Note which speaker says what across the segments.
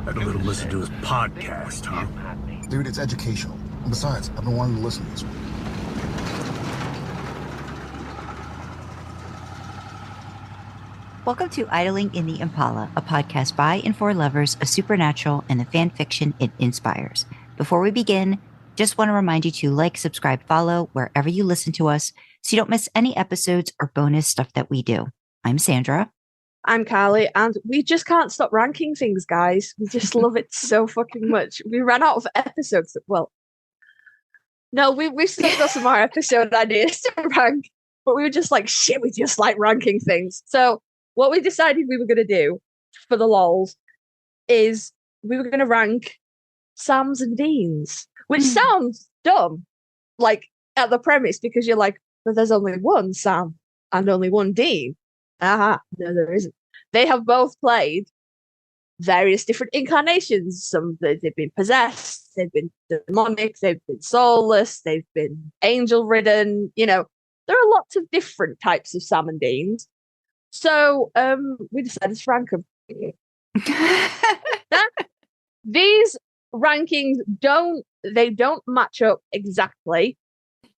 Speaker 1: Had a little listen to his podcast, huh?
Speaker 2: Dude, it's educational. And besides, I've been wanting to listen to this one.
Speaker 3: Welcome to Idling in the Impala, a podcast by and for lovers of supernatural and the fan fiction it inspires. Before we begin, just want to remind you to like, subscribe, follow wherever you listen to us so you don't miss any episodes or bonus stuff that we do. I'm Sandra.
Speaker 4: I'm Karlee, and we just can't stop ranking things, guys. We just love it so fucking much. We ran out of episodes. Well, no, we've still got some more episode ideas to rank, but we were just like, shit, we just like ranking things. So what we decided we were going to do for the lols is we were going to rank Sams and Deans, which sounds dumb, like at the premise, because you're like, but there's only one Sam and only one Dean. No, there isn't. They have both played various different incarnations. Some they've been possessed, they've been demonic, they've been soulless, they've been angel-ridden. You know, there are lots of different types of Sam and Deans. So we decided to rank them. These rankings don't match up exactly.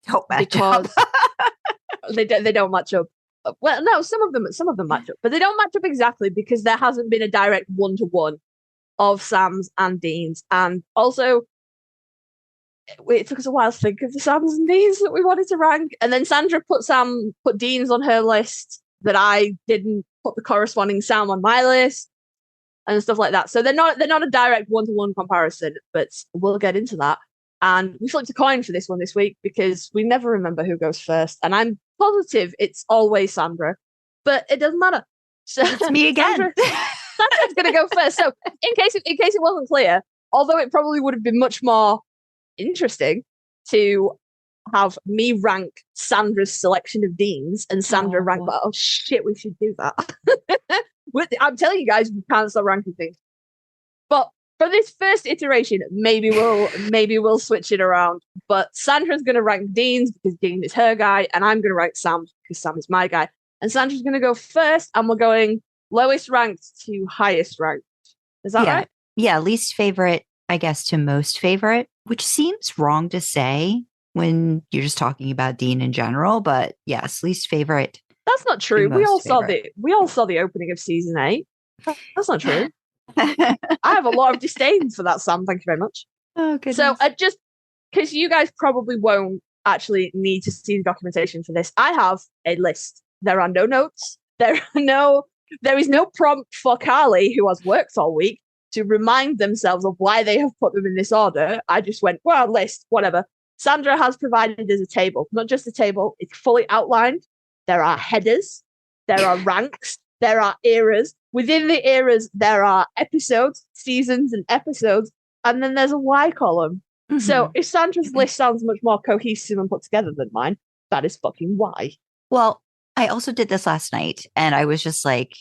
Speaker 4: They don't match up. Well, no, some of them match up, but they don't match up exactly because there hasn't been a direct one-to-one of Sams and Deans, and also it took us a while to think of the Sams and Deans that we wanted to rank, and then Sandra put Deans on her list that I didn't put the corresponding Sam on my list, and stuff like that. So they're not a direct one-to-one comparison, but we'll get into that. And we flipped a coin for this one this week because we never remember who goes first, and I'm positive it's always Sandra, but it doesn't matter. So
Speaker 3: it's me again.
Speaker 4: Sandra's going to go first. So in case it wasn't clear, although it probably would have been much more interesting to have me rank Sandra's selection of Deans and Sandra rank, but oh shit, we should do that. I'm telling you guys, we can't stop ranking things. But for this first iteration, maybe we'll switch it around. But Sandra's going to rank Deans because Dean is her guy, and I'm going to rank Sam because Sam is my guy. And Sandra's going to go first, and we're going lowest ranked to highest ranked. Is that right?
Speaker 3: Yeah, least favorite, I guess, to most favorite, which seems wrong to say when you're just talking about Dean in general. But yes, least favorite.
Speaker 4: That's not true. We all saw the opening of season 8. That's not true. I have a lot of disdain for that, Sam. Thank you very much.
Speaker 3: Oh, goodness.
Speaker 4: So just because you guys probably won't actually need to see the documentation for this, I have a list. There are no notes. There is no prompt for Karlee, who has worked all week, to remind themselves of why they have put them in this order. I just went, well, list, whatever. Sandra has provided us a table, not just a table. It's fully outlined. There are headers. There are ranks. There are eras. Within the eras, there are episodes, seasons, and episodes, and then there's a Y column. Mm-hmm. So if Sandra's list sounds much more cohesive and put together than mine, that is fucking why.
Speaker 3: Well, I also did this last night, and I was just like,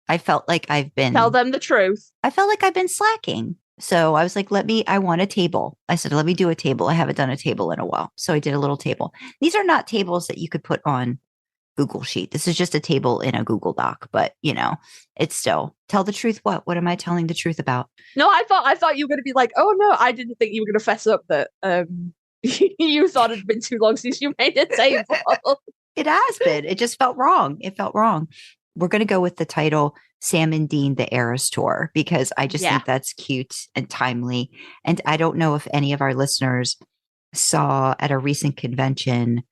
Speaker 3: I felt like I've been...
Speaker 4: Tell them the truth.
Speaker 3: I felt like I've been slacking. So I was like, I want a table. I said, let me do a table. I haven't done a table in a while. So I did a little table. These are not tables that you could put on Google Sheet. This is just a table in a Google Doc, but it's still tell the truth. What am I telling the truth about?
Speaker 4: No, I thought you were going to be like, oh no, I didn't think you were going to fess up that you thought it had been too long since you made a table.
Speaker 3: It has been. It just felt wrong. It felt wrong. We're going to go with the title Sam and Dean, the Eras Tour, because I just think that's cute and timely. And I don't know if any of our listeners saw at a recent convention,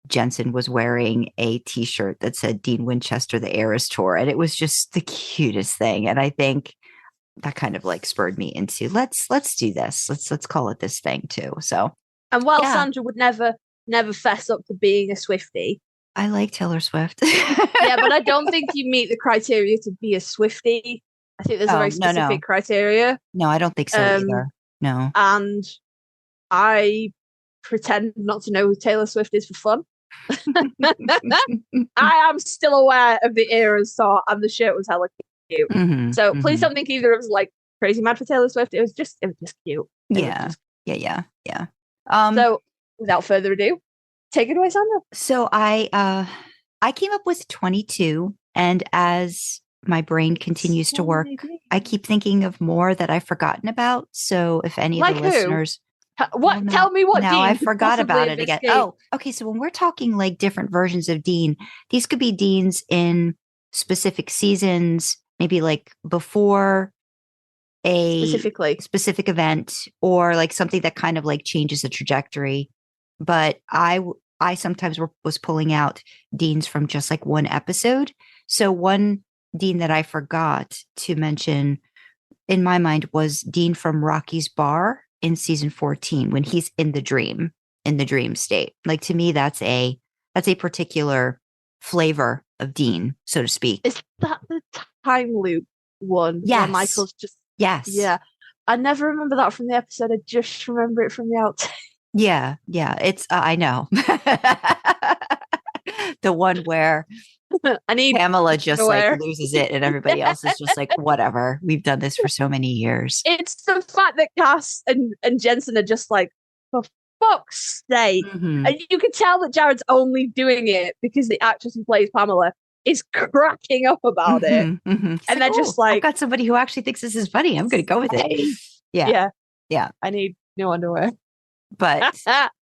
Speaker 3: Jensen was wearing a t-shirt that said Dean Winchester, the Eras Tour. And it was just the cutest thing. And I think that kind of like spurred me into let's do this. Let's call it this thing too. So,
Speaker 4: and Sandra would never fess up to being a Swiftie.
Speaker 3: I like Taylor Swift.
Speaker 4: Yeah, but I don't think you meet the criteria to be a Swiftie. I think there's a very specific criteria.
Speaker 3: No, I don't think so either. No.
Speaker 4: And I pretend not to know who Taylor Swift is for fun. I am still aware of the era saw, and the shirt was hella cute. Mm-hmm, so please don't think either of us like crazy mad for Taylor Swift. It was just cute.
Speaker 3: Yeah.
Speaker 4: So without further ado, take it away, Sandra.
Speaker 3: So I came up with 22, and as my brain continues to work. I keep thinking of more that I've forgotten about. So if any of the listeners,
Speaker 4: what? Tell me what.
Speaker 3: Now
Speaker 4: Dean
Speaker 3: I forgot about it again. Oh, okay. So when we're talking like different versions of Dean, these could be Deans in specific seasons, maybe like before a specific event, or like something that kind of like changes the trajectory. But I sometimes was pulling out Deans from just like one episode. So one Dean that I forgot to mention in my mind was Dean from Rocky's Bar in season 14 when he's in the dream state. Like to me, that's a particular flavor of Dean, so to speak.
Speaker 4: Is that the time loop one?
Speaker 3: Yes.
Speaker 4: Where Michael's just
Speaker 3: yeah.
Speaker 4: I never remember that from the episode. I just remember it from the outtake.
Speaker 3: Yeah. It's I know. The one where Pamela just like loses it and everybody else is just like, whatever. We've done this for so many years.
Speaker 4: It's the fact that Cass and Jensen are just like, for fuck's sake.
Speaker 3: Mm-hmm.
Speaker 4: And you can tell that Jared's only doing it because the actress who plays Pamela is cracking up about it.
Speaker 3: Mm-hmm.
Speaker 4: And they're just like,
Speaker 3: I've got somebody who actually thinks this is funny. I'm going to go with it. Yeah.
Speaker 4: I need new underwear.
Speaker 3: But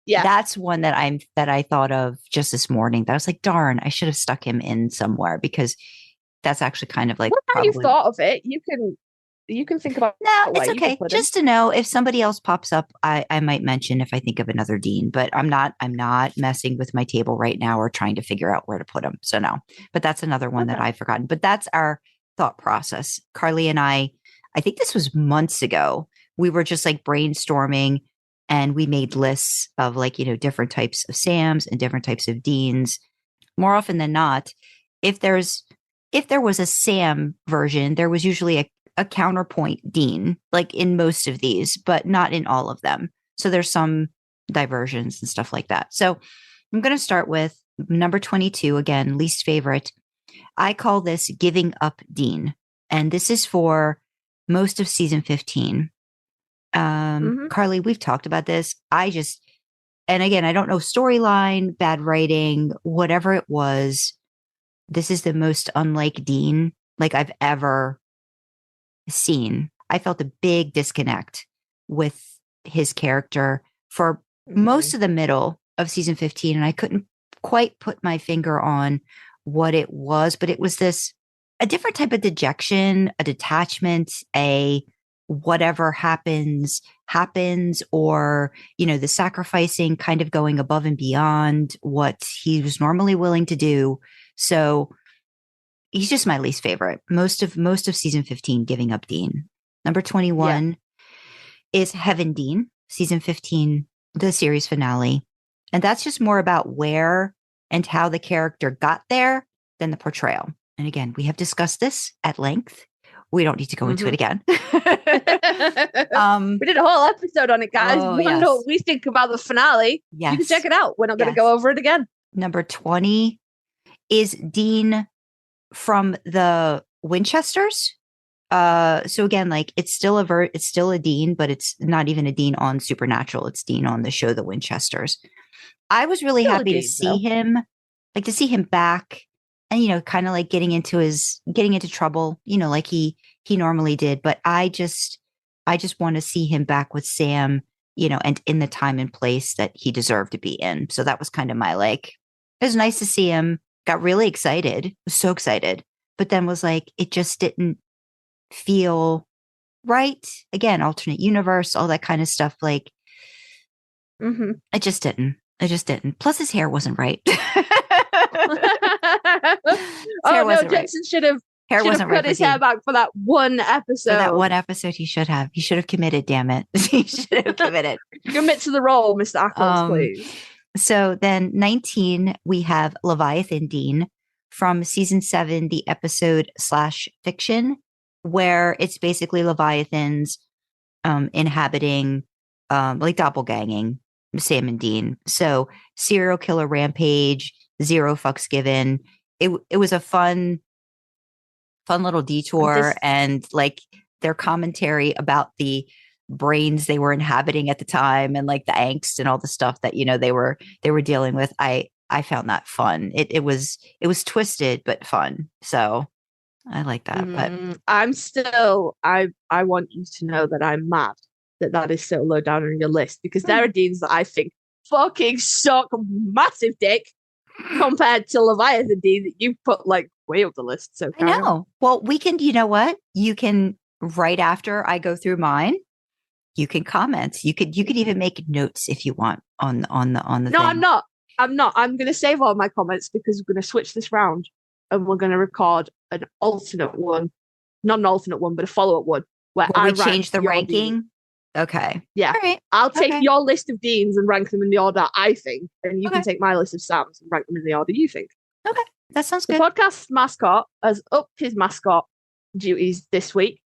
Speaker 3: that's one that I thought of just this morning. That I was like, darn, I should have stuck him in somewhere, because that's actually kind of like.
Speaker 4: How you thought of it? You can think about.
Speaker 3: No, it's okay. Just to know if somebody else pops up, I might mention if I think of another Dean. But I'm not messing with my table right now or trying to figure out where to put him. So no. But that's another one that I've forgotten. But that's our thought process. Karlee and I think this was months ago. We were just like brainstorming. And we made lists of like, different types of Sams and different types of Deans. More often than not, if there was a Sam version, there was usually a counterpoint Dean, like in most of these, but not in all of them. So there's some diversions and stuff like that. So I'm going to start with number 22, again, least favorite. I call this Giving Up Dean. And this is for most of season 15. Karlee, we've talked about this. And again, I don't know, storyline, bad writing, whatever it was. This is the most unlike Dean like I've ever seen. I felt a big disconnect with his character for most of the middle of season 15. And I couldn't quite put my finger on what it was, but it was a different type of dejection, a detachment, whatever happens, or, the sacrificing, kind of going above and beyond what he was normally willing to do. So he's just my least favorite. Most of season 15, Giving Up Dean. Number 21 is Heaven Dean, season 15, the series finale. And that's just more about where and how the character got there than the portrayal. And again, we have discussed this at length. We don't need to go into it again.
Speaker 4: We did a whole episode on it, guys. We want to know what we think about the finale.
Speaker 3: Yes.
Speaker 4: You can check it out. We're not going to go over it again.
Speaker 3: Number 20 is Dean from the Winchesters. So again, like it's still a Dean, but it's not even a Dean on Supernatural. It's Dean on the show The Winchesters. I was really happy to see him, like to see him back. And, kind of like getting into trouble, like he normally did. But I just want to see him back with Sam, and in the time and place that he deserved to be in. So that was kind of my it was nice to see him. Got really excited, was so excited, but then was like, it just didn't feel right. Again, alternate universe, all that kind of stuff. Like, it just didn't. Plus his hair wasn't right.
Speaker 4: Jackson should have cut his hair back for that one episode.
Speaker 3: He should have committed. Damn it, he should have committed.
Speaker 4: Commit to the role, Mr. Ackles, please.
Speaker 3: So then 19, we have Leviathan Dean from season 7, the episode /fiction, where it's basically Leviathans inhabiting like doppelganging Sam and Dean. So serial killer rampage, 0 fucks given. It was a fun little detour, and like their commentary about the brains they were inhabiting at the time, and like the angst and all the stuff that they were dealing with. I found that fun. It was twisted but fun. So I like that. But
Speaker 4: I'm still, I want you to know that I'm mad that is so low down on your list, because there are deans that I think fucking suck massive dick compared to Leviathan Dean that you put like way up the list. So
Speaker 3: I know. Well, we can, you know what? You can, right after I go through mine, you can comment. You could even make notes if you want on the
Speaker 4: No,
Speaker 3: thing.
Speaker 4: I'm not. I'm going to save all my comments because we're going to switch this round and we're going to record an alternate one, not an alternate one, but a follow-up one where
Speaker 3: we
Speaker 4: I
Speaker 3: change the ranking.
Speaker 4: Dean.
Speaker 3: Okay.
Speaker 4: Yeah.
Speaker 3: Right.
Speaker 4: I'll take your list of deans and rank them in the order I think, and you can take my list of Sams and rank them in the order you think.
Speaker 3: Okay. That sounds good.
Speaker 4: The podcast mascot has upped his mascot duties this week,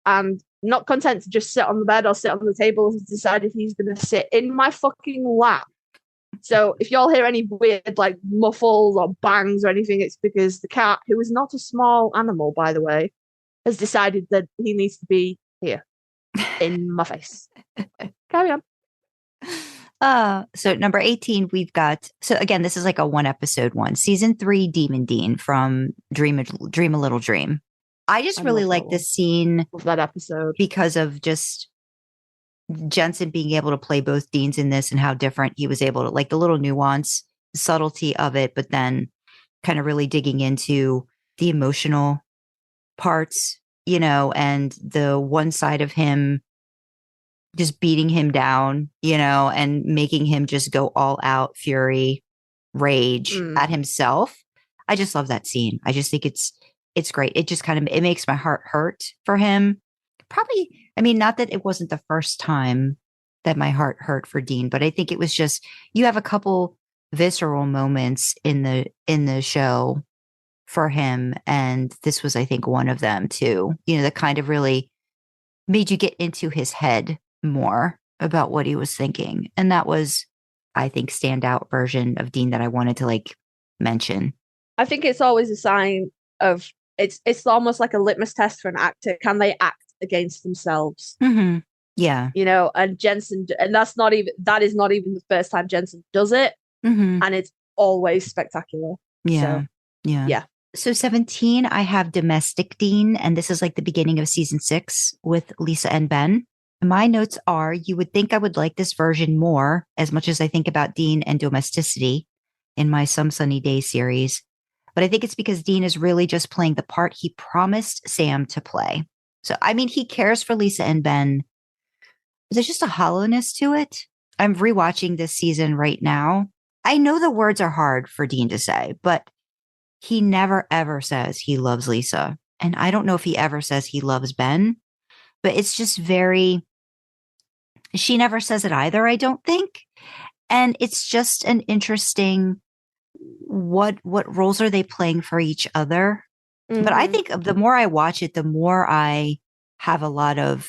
Speaker 4: and not content to just sit on the bed or sit on the table, has decided he's going to sit in my fucking lap. So if y'all hear any weird like muffles or bangs or anything, it's because the cat, who is not a small animal, by the way, has decided that he needs to be here in my face. Carry on.
Speaker 3: So number 18, we've got, so again, this is like a 1 episode one, season 3, Demon Dean from Dream a Little Dream. I just really like this scene
Speaker 4: of that episode
Speaker 3: because of just Jensen being able to play both Deans in this and how different he was able to, like the little nuance, the subtlety of it, but then kind of really digging into the emotional parts, you know, and the one side of him just beating him down, you know, and making him just go all out fury, rage at himself. I just love that scene. I just think it's great. It just kind of, it makes my heart hurt for him. Probably, I mean, not that it wasn't the first time that my heart hurt for Dean, but I think it was just, you have a couple visceral moments in the show for him. And this was, I think, one of them too, you know, that kind of really made you get into his head more about what he was thinking. And that was, I think, standout version of Dean that I wanted to like mention.
Speaker 4: I think it's always a sign of, it's almost like a litmus test for an actor. Can they act against themselves?
Speaker 3: Mm-hmm. Yeah.
Speaker 4: You know, and Jensen, and that is not even the first time Jensen does it.
Speaker 3: Mm-hmm.
Speaker 4: And it's always spectacular.
Speaker 3: Yeah.
Speaker 4: So,
Speaker 3: yeah. So 17, I have Domestic Dean, and this is like the beginning of season 6 with Lisa and Ben. My notes are, you would think I would like this version more, as much as I think about Dean and domesticity in my Some Sunny Day series. But I think it's because Dean is really just playing the part he promised Sam to play. So, I mean, he cares for Lisa and Ben. There's just a hollowness to it. I'm rewatching this season right now. I know the words are hard for Dean to say, but he never, ever says he loves Lisa. And I don't know if he ever says he loves Ben, but it's just very, she never says it either, I don't think. And it's just an interesting, what roles are they playing for each other? Mm-hmm. But I think the more I watch it, the more I have a lot of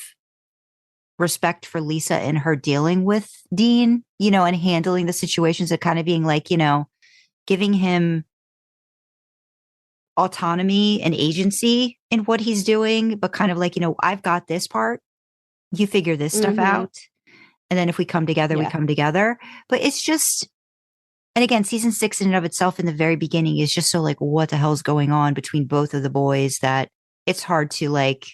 Speaker 3: respect for Lisa and her dealing with Dean, you know, and handling the situations and kind of being like, you know, giving him autonomy and agency in what he's doing, but kind of like, you know, I've got this part, you figure this stuff out. And then if we come together, we come together. But it's just, and again, season 6 in and of itself in the very beginning is just so like, what the hell's going on between both of the boys that it's hard to like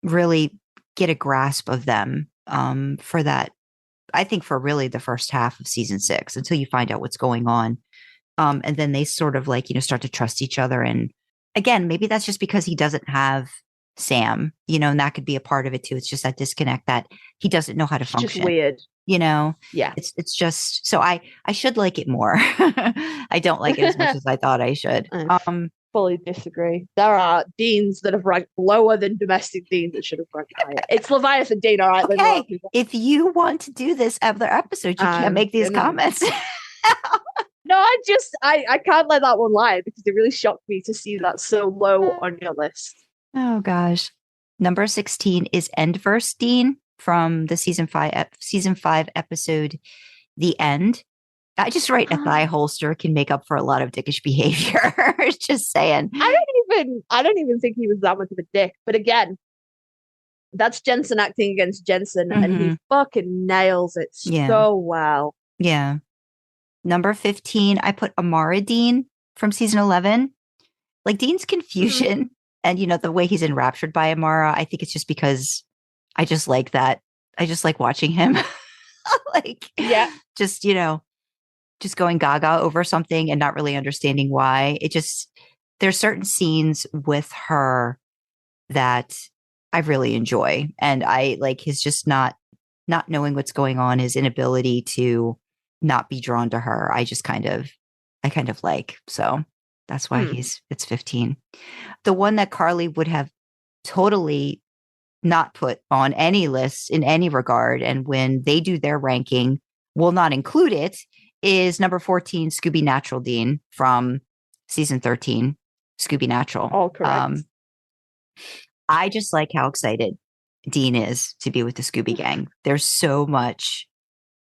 Speaker 3: really get a grasp of them for that. I think for really the first half of season 6 until you find out what's going on. And then they sort of like, you know, start to trust each other. And again, maybe that's just because he doesn't have Sam, you know, and that could be a part of it too. It's just that disconnect that he doesn't know how to function.
Speaker 4: Just weird.
Speaker 3: You know?
Speaker 4: Yeah.
Speaker 3: It's just, so I should like it more. I don't like it as much as I thought I should.
Speaker 4: Fully disagree. There are Deans that have ranked lower than Domestic Dean that should have ranked higher. It's Leviathan Dean, all right?
Speaker 3: Okay. If you want to do this other episode, you can't make these comments.
Speaker 4: No, I can't let that one lie because it really shocked me to see that so low on your list.
Speaker 3: Oh gosh. Number 16 is Endverse Dean from the season 5 episode The End. I just write a thigh holster can make up for a lot of dickish behavior. Just saying.
Speaker 4: I don't even think he was that much of a dick. But again, that's Jensen acting against Jensen, and he fucking nails it so well.
Speaker 3: Yeah. Number 15, I put Amara Dean from season 11. Like Dean's confusion And, the way he's enraptured by Amara, I think it's just because I just like that. I just like watching him. Just, just going gaga over something and not really understanding why. There's certain scenes with her that I really enjoy. And I like his just not knowing what's going on, his inability to not be drawn to her. I kind of like, so that's why it's 15. The one that Karlee would have totally not put on any list in any regard, and when they do their ranking, will not include it, is number 14, Scoobynatural Dean from season 13, Scoobynatural.
Speaker 4: All correct.
Speaker 3: I just like how excited Dean is to be with the Scooby Gang. There's so much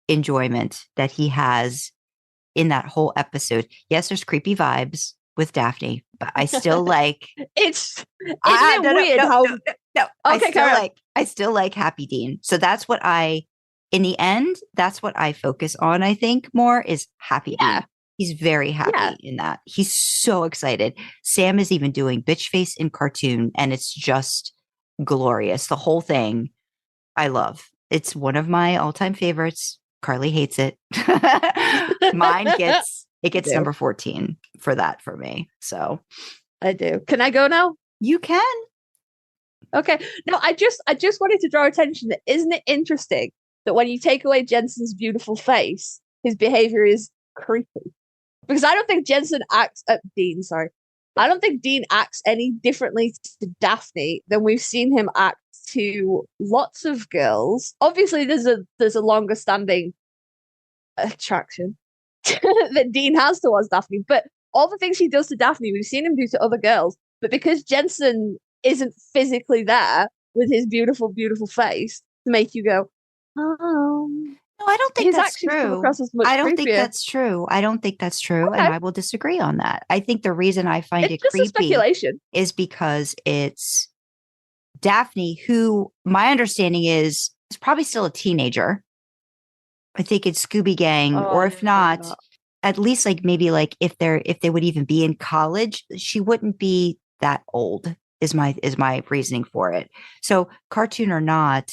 Speaker 3: enjoyment that he has in that whole episode. Yes, there's creepy vibes with Daphne, but I still like
Speaker 4: it's weird how
Speaker 3: okay, I still like Happy Dean. So that's what in the end, that's what I focus on, I think, more is Happy Dean. He's very happy in that. He's so excited. Sam is even doing bitch face in cartoon, and it's just glorious. The whole thing I love. It's one of my all-time favorites. Karlee hates it. Mine gets number 14 for that for me. So
Speaker 4: I do. Can I go now?
Speaker 3: You can.
Speaker 4: Okay. No, I just wanted to draw attention that isn't it interesting that when you take away Jensen's beautiful face, his behavior is creepy. Because I don't think I don't think Dean acts any differently to Daphne than we've seen him act to lots of girls. Obviously, there's a longer standing attraction that Dean has towards Daphne, but all the things he does to Daphne, we've seen him do to other girls. But because Jensen isn't physically there with his beautiful, beautiful face to make you go, oh.
Speaker 3: No, I don't think that's true. I don't think that's true.
Speaker 4: Okay.
Speaker 3: And I will disagree on that. I think the reason I find it creepy is because it's Daphne, who my understanding is probably still a teenager. I think it's Scooby Gang, or if not, at least maybe if they would even be in college, she wouldn't be that old. Is my reasoning for it. So cartoon or not,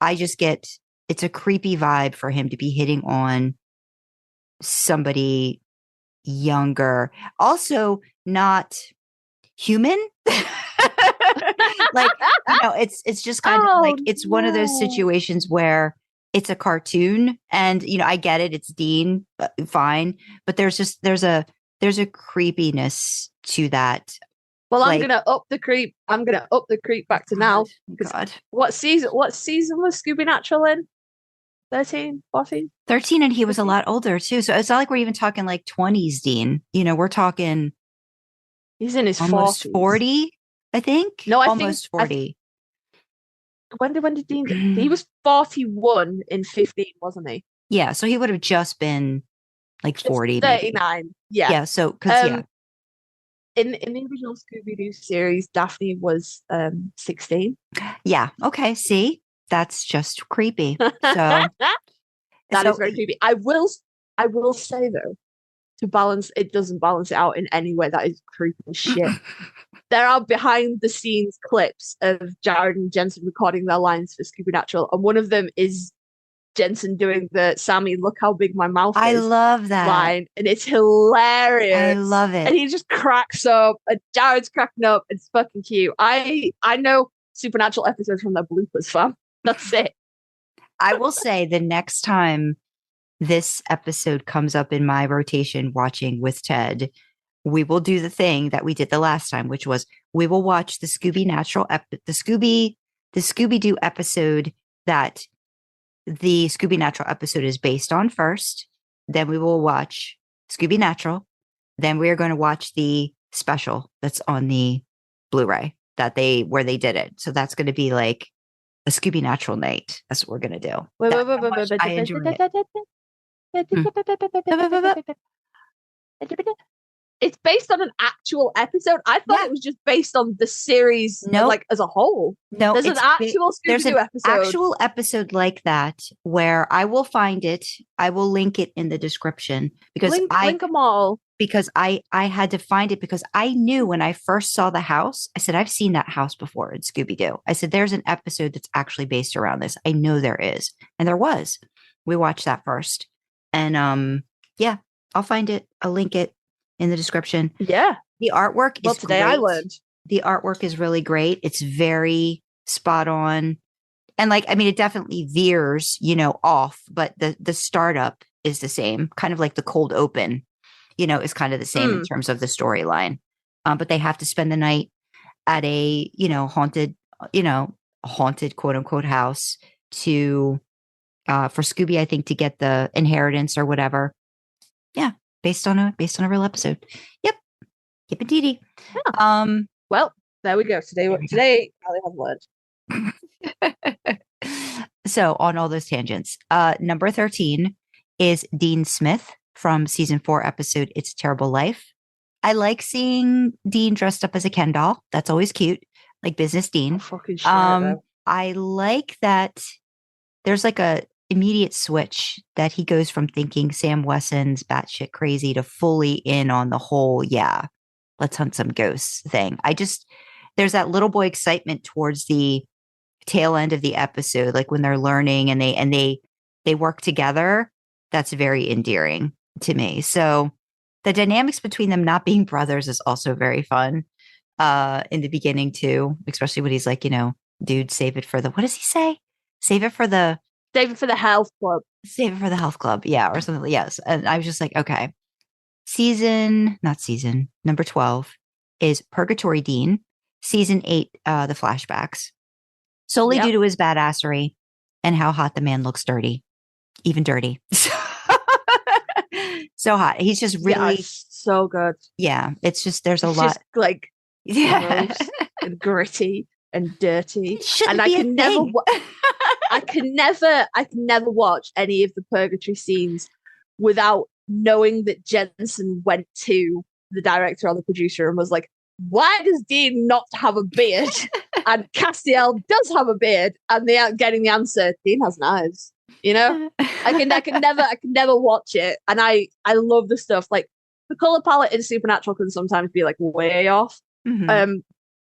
Speaker 3: I just get it's a creepy vibe for him to be hitting on somebody younger, also not human. It's just kind of it's one of those situations where it's a cartoon, and I get it, it's Dean, fine, but there's a creepiness to that.
Speaker 4: Well, I'm gonna up the creep. I'm gonna up the creep back to now.
Speaker 3: God,
Speaker 4: what season was Scoobynatural in? 13, 14?
Speaker 3: 13, and he was a lot older too. So it's not like we're even talking 20s Dean. We're talking.
Speaker 4: He's in his
Speaker 3: almost
Speaker 4: 40s.
Speaker 3: 40, I think.
Speaker 4: No,
Speaker 3: almost 40.
Speaker 4: When did Dean get? He was 41 in 15, wasn't he?
Speaker 3: Yeah, so he would have just been 40.
Speaker 4: 39. Maybe. Yeah.
Speaker 3: So because
Speaker 4: In the original Scooby-Doo series, Daphne was 16.
Speaker 3: Yeah. Okay. See, that's just creepy. So
Speaker 4: that is very creepy. I will say though, it doesn't balance it out in any way. That is creepy as shit. There are behind the scenes clips of Jared and Jensen recording their lines for Scoobynatural, and one of them is Jensen doing the Sammy, look how big my mouth is.
Speaker 3: I love that
Speaker 4: line, and it's hilarious.
Speaker 3: I love it.
Speaker 4: And he just cracks up, and Jared's cracking up. It's fucking cute. I know Supernatural episodes from their bloopers, fam. That's it.
Speaker 3: I will say the next time this episode comes up in my rotation watching with Ted, we will do the thing that we did the last time, which was we will watch the Scoobynatural the Scooby-Doo episode that the Scoobynatural episode is based on first. Then we will watch Scoobynatural. Then we are going to watch the special that's on the Blu-ray where they did it. So that's going to be a Scoobynatural night. That's what we're going to do. I enjoy
Speaker 4: it. It's based on an actual episode. I thought it was just based on the series, as a whole.
Speaker 3: No,
Speaker 4: there's an actual Scooby-Doo episode.
Speaker 3: Actual episode like that where I will find it. I will link it in the description because
Speaker 4: link them all.
Speaker 3: because I had to find it because I knew when I first saw the house, I said, I've seen that house before in Scooby-Doo. I said, there's an episode that's actually based around this. I know there is. And there was. We watched that first. And yeah, I'll find it. I'll link it in the description.
Speaker 4: Yeah.
Speaker 3: The artwork is
Speaker 4: today
Speaker 3: great.
Speaker 4: I learned.
Speaker 3: The artwork is really great. It's very spot on. And like, I mean, it definitely veers, off, but the startup is the same, kind of like the cold open, is kind of the same in terms of the storyline. But they have to spend the night at a, haunted quote unquote house to, for Scooby, I think, to get the inheritance or whatever. Yeah. Based on a real episode. Yep. Yip and dee.
Speaker 4: Yeah. Well, there we go. Today I have learned.
Speaker 3: So on all those tangents, number 13 is Dean Smith from season 4 episode It's a Terrible Life. I like seeing Dean dressed up as a Ken doll. That's always cute, like business Dean.
Speaker 4: Fucking shit, though.
Speaker 3: I like that there's like a immediate switch that he goes from thinking Sam Wesson's batshit crazy to fully in on the whole, yeah, let's hunt some ghosts thing. There's that little boy excitement towards the tail end of the episode, like when they're learning and they work together. That's very endearing to me. So the dynamics between them not being brothers is also very fun in the beginning too, especially when he's like, dude, save it for the, what does he say? Save it for the
Speaker 4: health club.
Speaker 3: Save it for the health club. Yeah. Or something. Yes. And I was just like, okay. Number 12 is Purgatory Dean. Season 8, the flashbacks. Solely due to his badassery and how hot the man looks dirty. Even dirty. So hot. He's just really
Speaker 4: so good.
Speaker 3: Yeah. It's just there's a lot
Speaker 4: just like gross and gritty and dirty. And I can never watch any of the purgatory scenes without knowing that Jensen went to the director or the producer and was like, why does Dean not have a beard? And Castiel does have a beard, and they are getting the answer. Dean has knives. I can never watch it, and I love the stuff like the color palette in Supernatural can sometimes be like way off.
Speaker 3: Mm-hmm.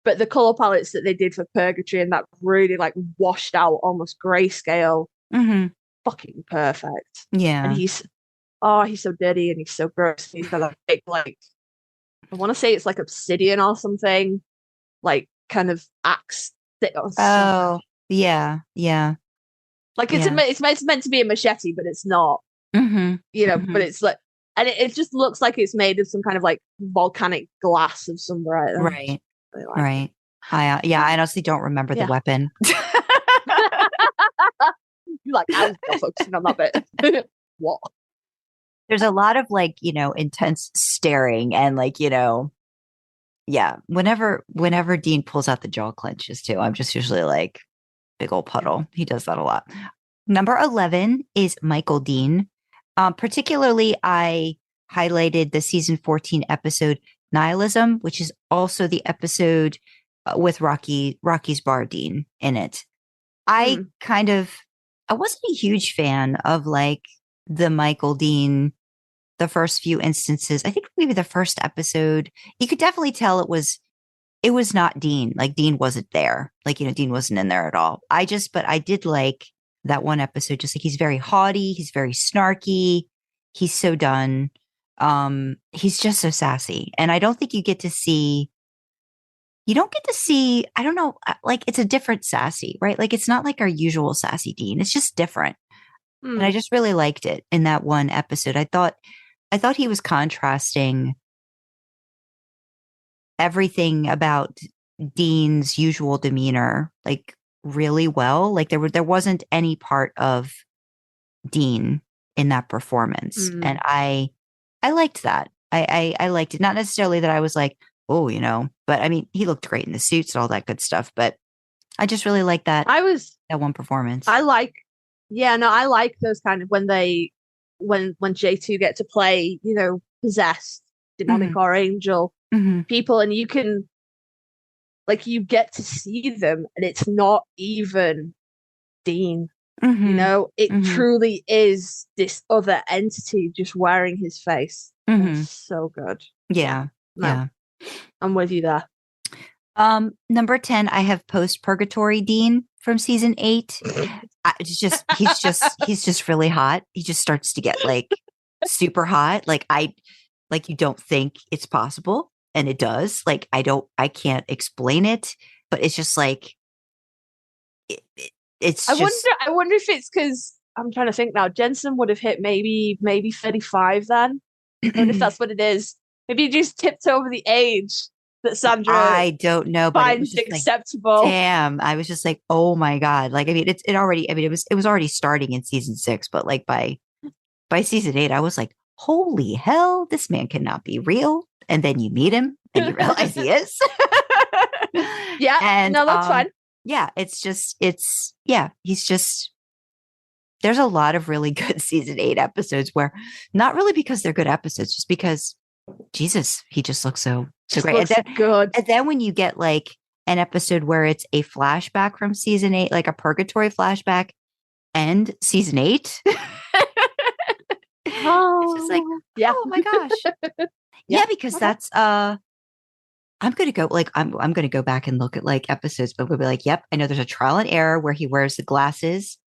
Speaker 4: But the color palettes that they did for Purgatory and that really like washed out, almost grayscale, fucking perfect.
Speaker 3: Yeah,
Speaker 4: and he's so dirty and he's so gross. He's got a big like. I want to say it's like obsidian or something, like kind of axe.
Speaker 3: Oh, yeah.
Speaker 4: Like it's meant to be a machete, but it's not. But it's like, and it just looks like it's made of some kind of like volcanic glass of some variety.
Speaker 3: Right. Really right. I honestly don't remember the weapon.
Speaker 4: You're like, I was not focusing on that bit. What?
Speaker 3: There's a lot of like, intense staring and like, whenever Dean pulls out the jaw clenches too, I'm just usually like big old puddle. He does that a lot. Number 11 is Michael Dean. Particularly, I highlighted the season 14 episode Nihilism, which is also the episode with Rocky's Bar Dean in it. I wasn't a huge fan of like the Michael Dean, the first few instances. I think maybe the first episode, you could definitely tell it was not Dean. Like Dean wasn't there. Like, Dean wasn't in there at all. But I did like that one episode. Just like he's very haughty. He's very snarky. He's so done. He's just so sassy. And I don't think you don't get to see, I don't know, like it's a different sassy, right? Like it's not like our usual sassy Dean. It's just different. And I just really liked it in that one episode. I thought he was contrasting everything about Dean's usual demeanor, like really well. Like there wasn't any part of Dean in that performance. And I liked that. I liked it. Not necessarily that I was like, oh, but I mean, he looked great in the suits and all that good stuff. But I just really liked that. That one performance.
Speaker 4: I like those kind of when J2 get to play, possessed, demonic or angel people, and you can like you get to see them, and it's not even Dean.
Speaker 3: Mm-hmm.
Speaker 4: You know, it
Speaker 3: Mm-hmm.
Speaker 4: truly is this other entity just wearing his face.
Speaker 3: Mm-hmm.
Speaker 4: It's so good.
Speaker 3: Yeah.
Speaker 4: No,
Speaker 3: Yeah.
Speaker 4: I'm with you there.
Speaker 3: Number 10, I have Post Purgatory Dean from season 8. He's just really hot. He just starts to get like super hot. Like you don't think it's possible, and it does. Like I can't explain it, but it's just like it's
Speaker 4: I
Speaker 3: just.
Speaker 4: wonder if it's because I'm trying to think now. Jensen would have hit maybe 35 then. I wonder if that's what it is. Maybe he just tipped over the age that Sandra
Speaker 3: I don't know, but it was
Speaker 4: finds
Speaker 3: just like,
Speaker 4: acceptable.
Speaker 3: damn. I was just like, oh my God. Like, I mean, it was already starting in season 6, but like by season 8, I was like, holy hell, this man cannot be real. And then you meet him and you realize he is.
Speaker 4: Yeah.
Speaker 3: And
Speaker 4: no, that's fine.
Speaker 3: Yeah, he's just, there's a lot of really good season 8 episodes where not really because they're good episodes, just because Jesus, he just looks so great.
Speaker 4: Looks good.
Speaker 3: And then when you get like an episode where it's a flashback from season 8, like a purgatory flashback and season 8. It's just like, oh my gosh. Yeah, because that's I'm gonna go back and look at like episodes, but we'll be like, yep, I know there's a trial and error where he wears the glasses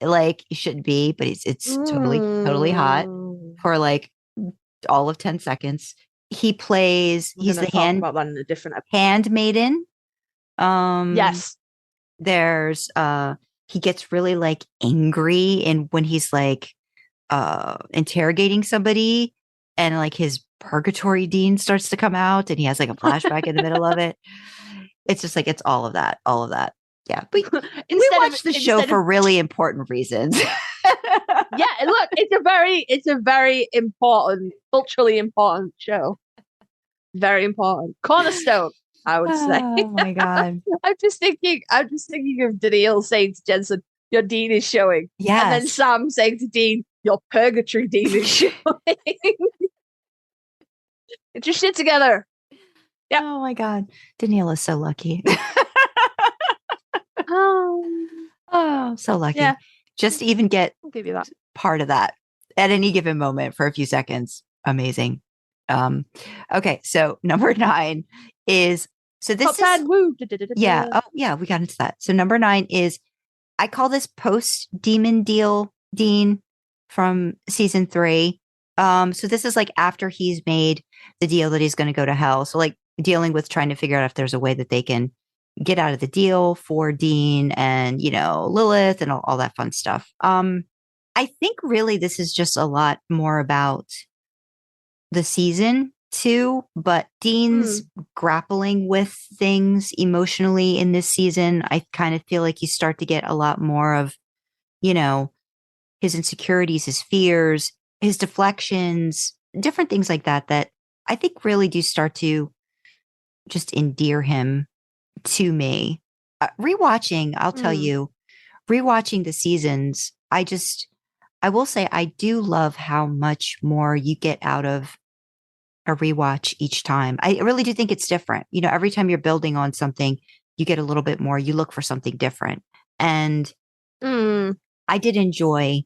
Speaker 3: like he shouldn't be, but it's totally hot for like all of 10 seconds. He plays, he's the
Speaker 4: about that in a different episode.
Speaker 3: handmaiden.
Speaker 4: Yes.
Speaker 3: There's he gets really like angry and when he's like interrogating somebody and like his purgatory dean starts to come out and he has like a flashback in the middle of it. It's just like it's all of that. Yeah. But we watch the show for really important reasons.
Speaker 4: Yeah, look, it's a very important, culturally important show. Very important. Cornerstone, I would say.
Speaker 3: Oh my God.
Speaker 4: I'm just thinking of Daniil saying to Jensen, your dean is showing.
Speaker 3: Yes.
Speaker 4: And then Sam saying to Dean, your purgatory dean is showing. Get your shit together.
Speaker 3: Yeah. Oh my God. Daniil is so lucky. Oh, so lucky.
Speaker 4: Yeah.
Speaker 3: Just to even get
Speaker 4: I'll give you that.
Speaker 3: part of that at any given moment for a few seconds. Amazing. Okay, so number 9 is this
Speaker 4: Top 10, woo.
Speaker 3: Yeah. Oh yeah, we got into that. So number 9 is I call this post demon deal Dean from season 3. So this is like after he's made the deal that he's going to go to hell. So like dealing with trying to figure out if there's a way that they can get out of the deal for Dean and, Lilith and all that fun stuff. I think really this is just a lot more about the season 2, but Dean's grappling with things emotionally in this season. I kind of feel like you start to get a lot more of, his insecurities, his fears, his deflections, different things like that I think really do start to just endear him to me. Rewatching, I'll tell you, rewatching the seasons, I will say I do love how much more you get out of a rewatch each time. I really do think it's different. Every time you're building on something, you get a little bit more, you look for something different. And I did enjoy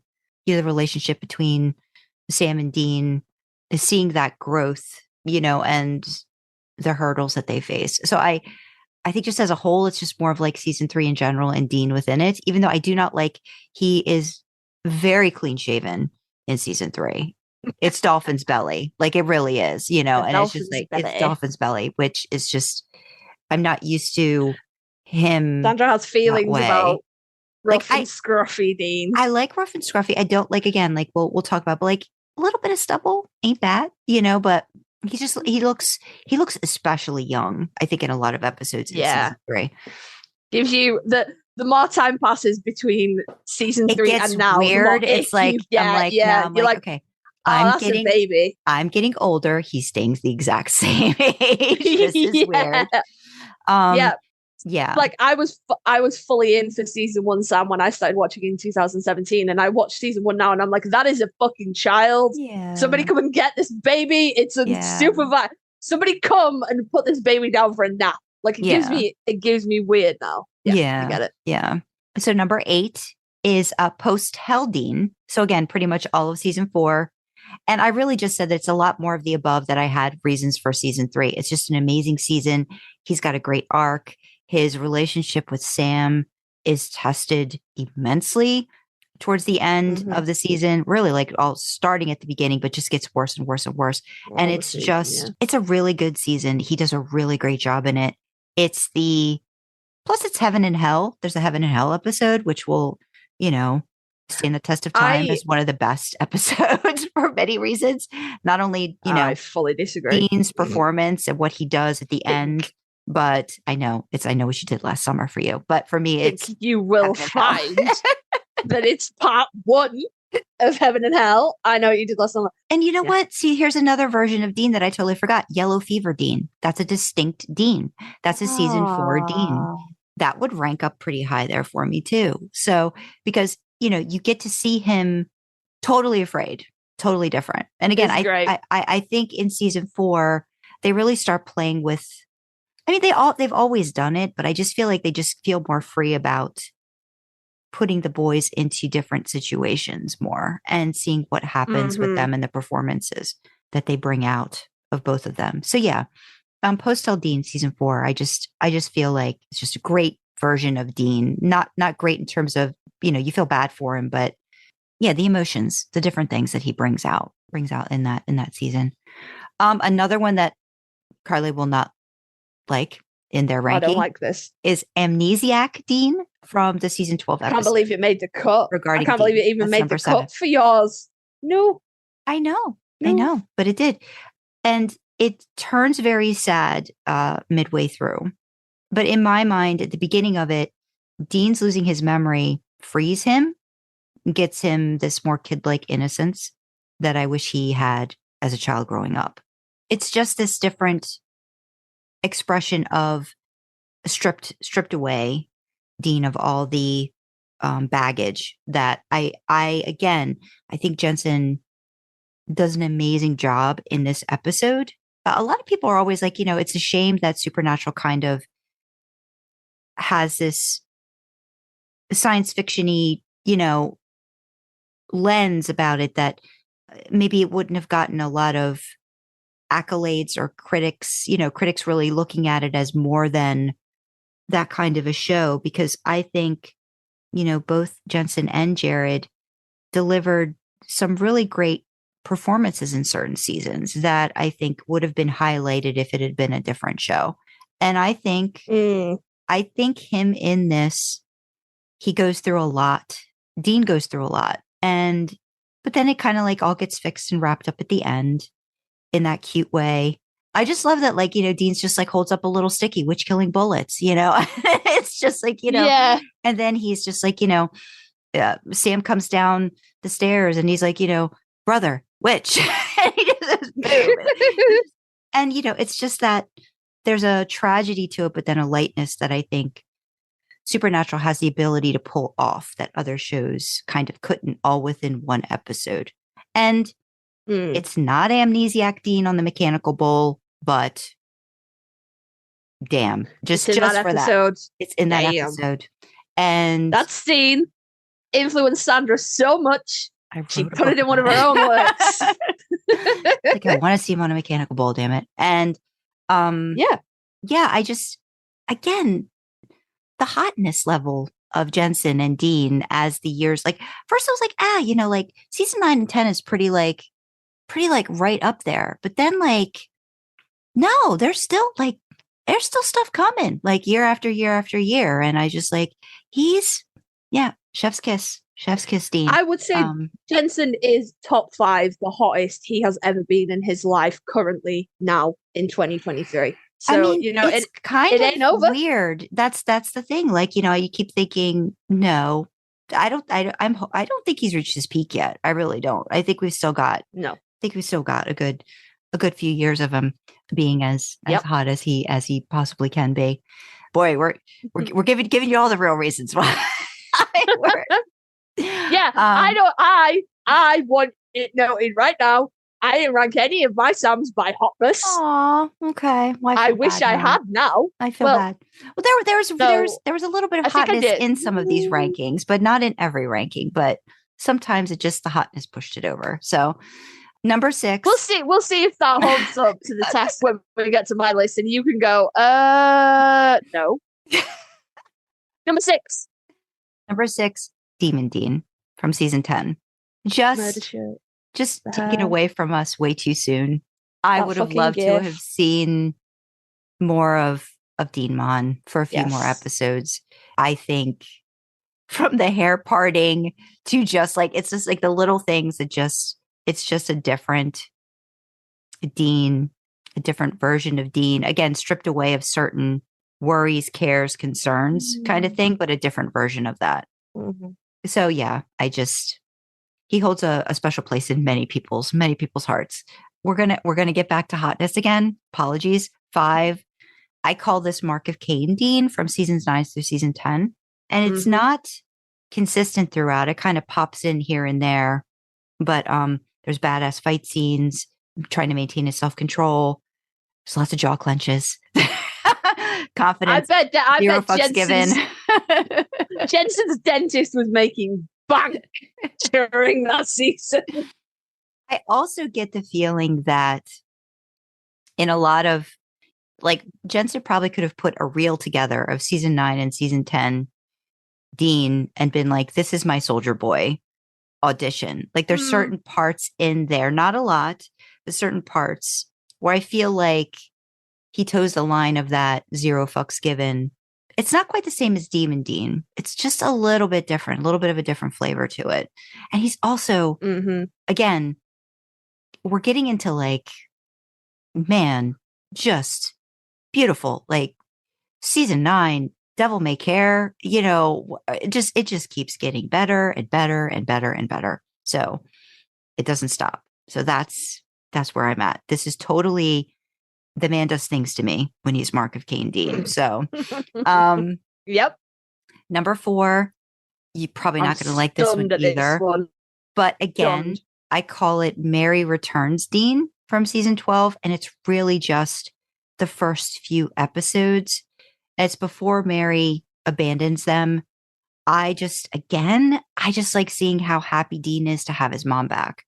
Speaker 3: the relationship between Sam and Dean, seeing that growth, and the hurdles that they face. So I think just as a whole, it's just more of like season 3 in general and Dean within it, even though I do not like, he is very clean shaven in season 3. It's Dolphin's belly. Like it really is, and it's just like, it's Dolphin's belly, which is just, I'm not used to him.
Speaker 4: Sandra has feelings about rough and scruffy Dean.
Speaker 3: I like rough and scruffy. I don't like, again, like we'll talk about, but like a little bit of stubble ain't bad, but he looks especially young, I think, in a lot of episodes in season 3.
Speaker 4: Gives you the more time passes between season 3 and now.
Speaker 3: Weird. It's like, I'm like, okay,
Speaker 4: that's a baby.
Speaker 3: I'm getting older. He's staying the exact same age. This is weird. Yeah.
Speaker 4: Like I was fully in for season 1, Sam, when I started watching in 2017, and I watched season 1 now, and I'm like, that is a fucking child.
Speaker 3: Yeah.
Speaker 4: Somebody come and get this baby. It's unsupervised. Somebody come and put this baby down for a nap. Like it gives me weird now. Yeah. I get it.
Speaker 3: Yeah. So number 8 is post Hell Dean. So again, pretty much all of season 4. And I really just said that it's a lot more of the above that I had reasons for season 3. It's just an amazing season. He's got a great arc. His relationship with Sam is tested immensely towards the end of the season, really like all starting at the beginning, but just gets worse and worse and worse. And it's just, it's a really good season. He does a really great job in it. Plus it's Heaven and Hell. There's a Heaven and Hell episode, which will, stand the test of time as one of the best episodes for many reasons. Not only,
Speaker 4: I fully disagree.
Speaker 3: Dean's performance and what he does at the end, but I know what you did last summer for you. But for me, it's
Speaker 4: you will find that it's part 1 of Heaven and Hell. I know what you did last summer.
Speaker 3: And you know what? See, here's another version of Dean that I totally forgot. Yellow Fever Dean. That's a distinct Dean. That's a season 4 Dean. That would rank up pretty high there for me too. So, because, you get to see him totally afraid, totally different. And again, I think in season 4, they really start playing with, they've always done it, but I just feel like they just feel more free about putting the boys into different situations more and seeing what happens with them and the performances that they bring out of both of them. So yeah, post Hell Dean season 4, I just feel like it's just a great version of Dean. Not great in terms of, you feel bad for him, but yeah, the emotions, the different things that he brings out in that season. Another one that Karlee will not like in their ranking,
Speaker 4: I don't like this,
Speaker 3: is Amnesiac Dean from the season 12 episode.
Speaker 4: I can't believe it made the cut.
Speaker 3: I
Speaker 4: can't believe it even made the 7. Cut for yours. No.
Speaker 3: I know, but it did. And it turns very sad midway through. But in my mind, at the beginning of it, Dean's losing his memory frees him, gets him this more kid-like innocence that I wish he had as a child growing up. It's just this different expression of stripped away Dean of all the baggage that I think Jensen does an amazing job in this episode. A lot of people are always like, it's a shame that Supernatural kind of has this science fiction-y, lens about it that maybe it wouldn't have gotten a lot of accolades or critics really looking at it as more than that kind of a show, because I think, both Jensen and Jared delivered some really great performances in certain seasons that I think would have been highlighted if it had been a different show. And I think him in this, he goes through a lot. Dean goes through a lot. But then it kind of like all gets fixed and wrapped up at the end in that cute way. I just love that, Dean's just like holds up a little sticky, witch killing bullets, it's just like,
Speaker 4: yeah.
Speaker 3: And then he's just like, Sam comes down the stairs and he's like, brother, witch. And he just boom. And, it's just that there's a tragedy to it, but then a lightness that I think Supernatural has the ability to pull off that other shows kind of couldn't, all within one episode. And it's not Amnesiac Dean on the mechanical bull, but damn, just for that. It's in that episode. And
Speaker 4: that scene influenced Sandra so much, she put it in one of her own words.
Speaker 3: Like, I want to see him on a mechanical bull, damn it. And I just, again, the hotness level of Jensen and Dean as the years, like, first I was like, season 9 and 10 is pretty right up there. But then no, there's still stuff coming, like year after year after year. And I just chef's kiss Dean.
Speaker 4: I would say Jensen is top 5, the hottest he has ever been in his life currently now in 2023. So,
Speaker 3: it's kind of weird. That's the thing. You keep thinking, no, I don't think he's reached his peak yet. I really don't. I think we've still got a good few years of him being as hot as he possibly can be. Boy, we're giving you all the real reasons why.
Speaker 4: I want it noted right now. I didn't rank any of my Sams by hotness.
Speaker 3: Aw, okay. Well,
Speaker 4: I wish I had now.
Speaker 3: I feel bad. Well, there was a little bit of hotness in some of these rankings, but not in every ranking. But sometimes it just the hotness pushed it over. So number 6.
Speaker 4: We'll see if that holds up to the test when we get to my list, and you can go, no. Number 6.
Speaker 3: Number 6, Demon Dean from season 10. Just taken away from us way too soon. I would have loved to have seen more of Dean Mon for a few more episodes. I think from the hair parting to just like, it's just like the little things that it's just a different Dean, a different version of Dean. Again, stripped away of certain worries, cares, concerns kind of thing, but a different version of that. Mm-hmm. So yeah, he holds a special place in many people's hearts. We're gonna get back to hotness again. Apologies. 5. I call this Mark of Cain Dean from seasons 9 through season 10. And it's not consistent throughout. It kind of pops in here and there. But there's badass fight scenes, trying to maintain his self-control. There's lots of jaw clenches. Confidence. I bet fucks given.
Speaker 4: Jensen's dentist was making bank during that season.
Speaker 3: I also get the feeling that in a lot of, like, Jensen probably could have put a reel together of season 9 and season 10 Dean and been like, this is my soldier boy audition. Like, there's certain parts in there, not a lot, but certain parts where I feel like he toes the line of that 0 fucks given. It's not quite the same as Demon Dean. It's just a little bit different, a little bit of a different flavor to it. And he's also, again, we're getting into like, man, just beautiful. Like season 9, Devil May Care, it just keeps getting better and better and better and better. So it doesn't stop. So that's where I'm at. This is totally, the man does things to me when he's Mark of Cain Dean. So,
Speaker 4: yep.
Speaker 3: Number 4, you're probably not going to like this one either. But again, I call it Mary Returns Dean from season 12. And it's really just the first few episodes. It's before Mary abandons them. I just like seeing how happy Dean is to have his mom back.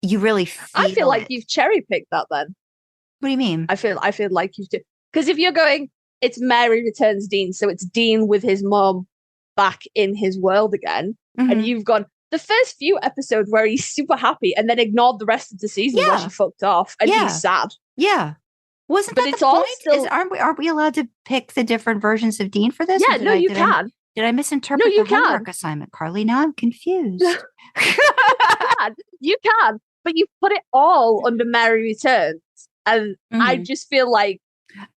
Speaker 3: You really
Speaker 4: I feel like you've cherry picked that then.
Speaker 3: What do you mean?
Speaker 4: I feel like you do. Because if you're going, it's Mary Returns Dean, so it's Dean with his mom back in his world again. And you've gone the first few episodes where he's super happy and then ignored the rest of the season where she fucked off and he's sad.
Speaker 3: Yeah. Wasn't that the point? Aren't we allowed to pick the different versions of Dean for this?
Speaker 4: Yeah, no, you can.
Speaker 3: Did I misinterpret the homework assignment, Karlee? Now I'm confused.
Speaker 4: You can, but you put it all under Mary Returns. And I just feel like,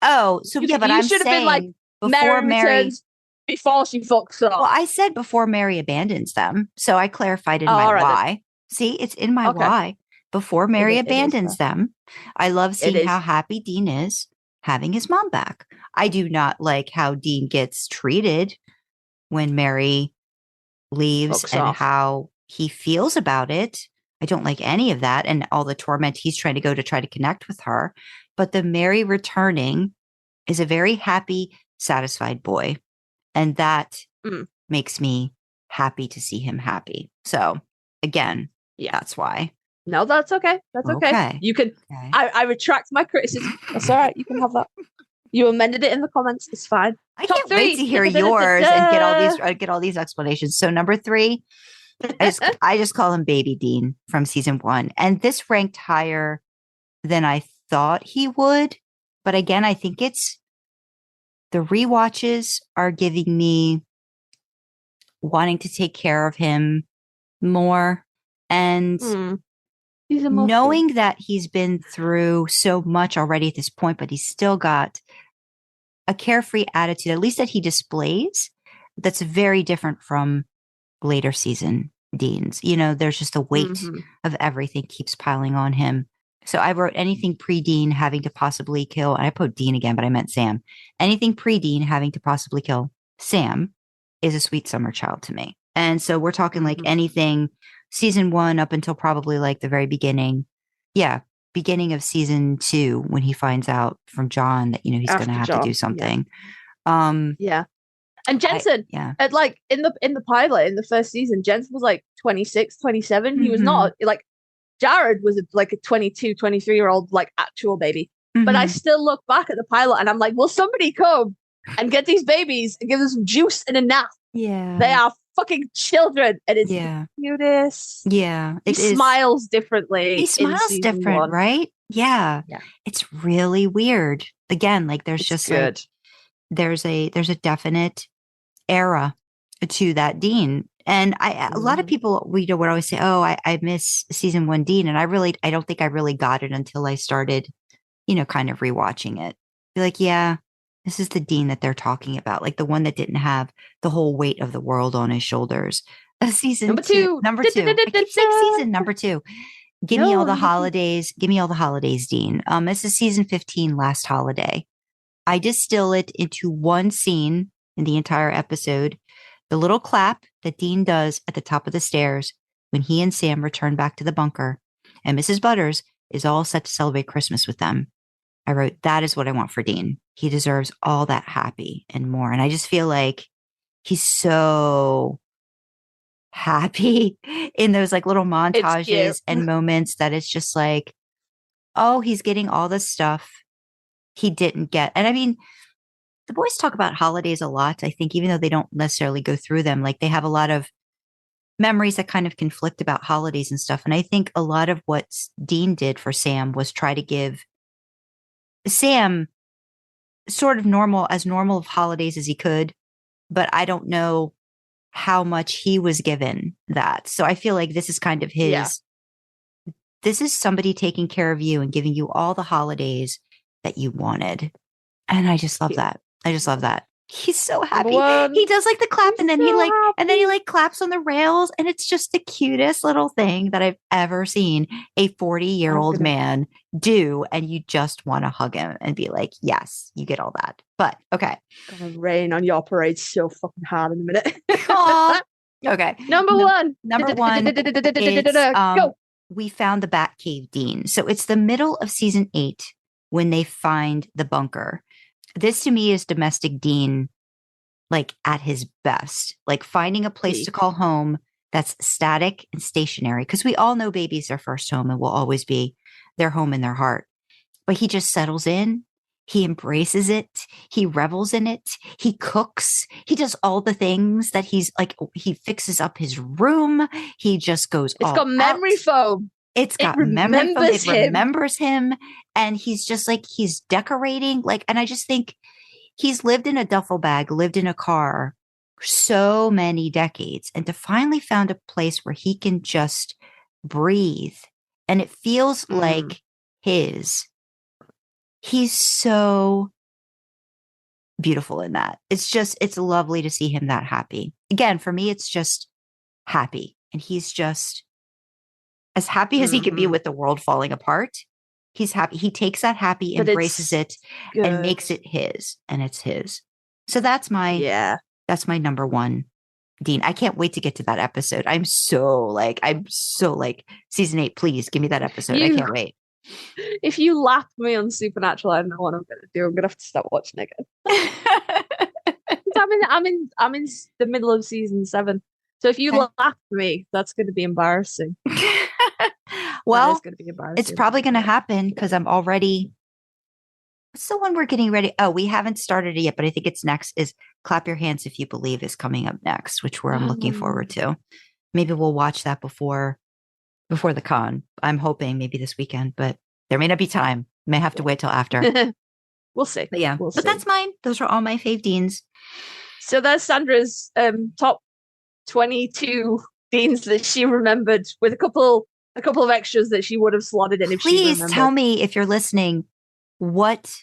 Speaker 3: but I'm should have been like
Speaker 4: Mary Returns before she fucks up.
Speaker 3: Well, I said before Mary abandons them, so I clarified in my why. Then. See, it's in my why. Before Mary abandons them, I love seeing how happy Dean is having his mom back. I do not like how Dean gets treated when Mary leaves and how he feels about it. I don't like any of that and all the torment he's trying to go to try to connect with her. But the Mary returning is a very happy, satisfied boy. And that makes me happy to see him happy. So again, that's why.
Speaker 4: No, that's okay. That's okay. You can, I retract my criticism. That's all right. You can have that. You amended it in the comments. It's fine.
Speaker 3: I can't wait to hear yours and get all these explanations. So number 3, I just call him Baby Dean from season 1. And this ranked higher than I thought he would. But again, I think it's the rewatches are giving me wanting to take care of him more. And knowing that he's been through so much already at this point, but he's still got a carefree attitude, at least that he displays, that's very different from later season Deans. There's just a weight of everything keeps piling on him. So I wrote anything pre-Dean having to possibly kill, and I put Dean again, but I meant Sam. Anything pre-Dean having to possibly kill Sam is a sweet summer child to me. And so we're talking like anything season 1 up until probably like the very beginning Yeah. Beginning of season 2, when he finds out from John that, he's going to have to do something.
Speaker 4: Yeah. And Jensen, at like in the pilot, in the first season, Jensen was like 26, 27.
Speaker 3: Mm-hmm.
Speaker 4: He was not like Jared was like a 22, 23-year-old like actual baby.
Speaker 3: Mm-hmm.
Speaker 4: But I still look back at the pilot and I'm like, will somebody come and get these babies and give them some juice and a nap?
Speaker 3: Yeah.
Speaker 4: They are fucking children. And it's
Speaker 3: the
Speaker 4: cutest.
Speaker 3: Yeah.
Speaker 4: He smiles differently.
Speaker 3: He smiles different,
Speaker 4: 1.
Speaker 3: right? Yeah.
Speaker 4: Yeah.
Speaker 3: It's really weird. Again, like there's just
Speaker 4: good.
Speaker 3: Like, there's a definite era to that Dean. And a lot of people would always say, oh, I miss season 1 Dean. And I don't think I really got it until I started, kind of rewatching it. Be like, yeah, this is the Dean that they're talking about. Like the one that didn't have the whole weight of the world on his shoulders. Season
Speaker 4: number 2.
Speaker 3: Number 2. I keep saying season number 2. Give me all the holidays. Give me all the holidays, Dean. This is season 15, Last Holiday. I distill it into one scene in the entire episode. The little clap that Dean does at the top of the stairs when he and Sam return back to the bunker and Mrs. Butters is all set to celebrate Christmas with them. I wrote, that is what I want for Dean. He deserves all that happy and more. And I just feel like he's so happy in those like little montages and moments that it's just like, oh, he's getting all this stuff he didn't get. And I mean, the boys talk about holidays a lot. I think even though they don't necessarily go through them, like they have a lot of memories that kind of conflict about holidays and stuff. And I think a lot of what Dean did for Sam was try to give Sam sort of normal of holidays as he could, but I don't know how much he was given that. So I feel like this is kind of his, this is somebody taking care of you and giving you all the holidays that you wanted. And I just love that. I just love that. He's so happy. He does like the clap and then he claps on the rails. And it's just the cutest little thing that I've ever seen a 40-year-old man do. And you just want to hug him and be like, yes, you get all that. But okay.
Speaker 4: Gonna rain on your parade so fucking hard in a minute.
Speaker 3: Okay.
Speaker 4: Number one.
Speaker 3: Go. We found the Batcave Dean. So it's the middle of season 8 when they find the bunker. This to me is domestic Dean, like at his best, like finding a place to call home that's static and stationary. Because we all know baby's their first home and will always be their home in their heart. But he just settles in. He embraces it. He revels in it. He cooks. He does all the things that he's like, he fixes up his room. He just goes
Speaker 4: It's got memory foam.
Speaker 3: It's got memory foam. It remembers him. And he's just like, he's decorating. Like, and I just think he's lived in a duffel bag, lived in a car so many decades. And to finally found a place where he can just breathe. And it feels like his. He's so beautiful in that. It's lovely to see him that happy. Again, for me, it's just happy. And he's just as happy as he can be with the world falling apart. He's happy. He takes that happy, embraces it, and makes it his. And it's his. So that's my number one, Dean. I can't wait to get to that episode. I'm so like season 8, please give me that episode. I can't wait.
Speaker 4: If you lap me on Supernatural, I don't know what I'm going to do. I'm going to have to stop watching again. I'm in the middle of season 7. So if you lap me, that's going to be embarrassing.
Speaker 3: Well,
Speaker 4: it's going to be embarrassing.
Speaker 3: It's probably going to happen because I'm already. What's the one we're getting ready? Oh, we haven't started it yet, but I think it's next. Is Clap Your Hands If You Believe is coming up next, which I'm looking forward to. Maybe we'll watch that before the con. I'm hoping maybe this weekend, but there may not be time. May have to wait till after.
Speaker 4: We'll see.
Speaker 3: But yeah,
Speaker 4: we'll see.
Speaker 3: That's mine. Those are all my fave Deans.
Speaker 4: So there's Sandra's top 22 Deans that she remembered with a couple of extras that she would have slotted in if she remembered.
Speaker 3: Please tell me, if you're listening, what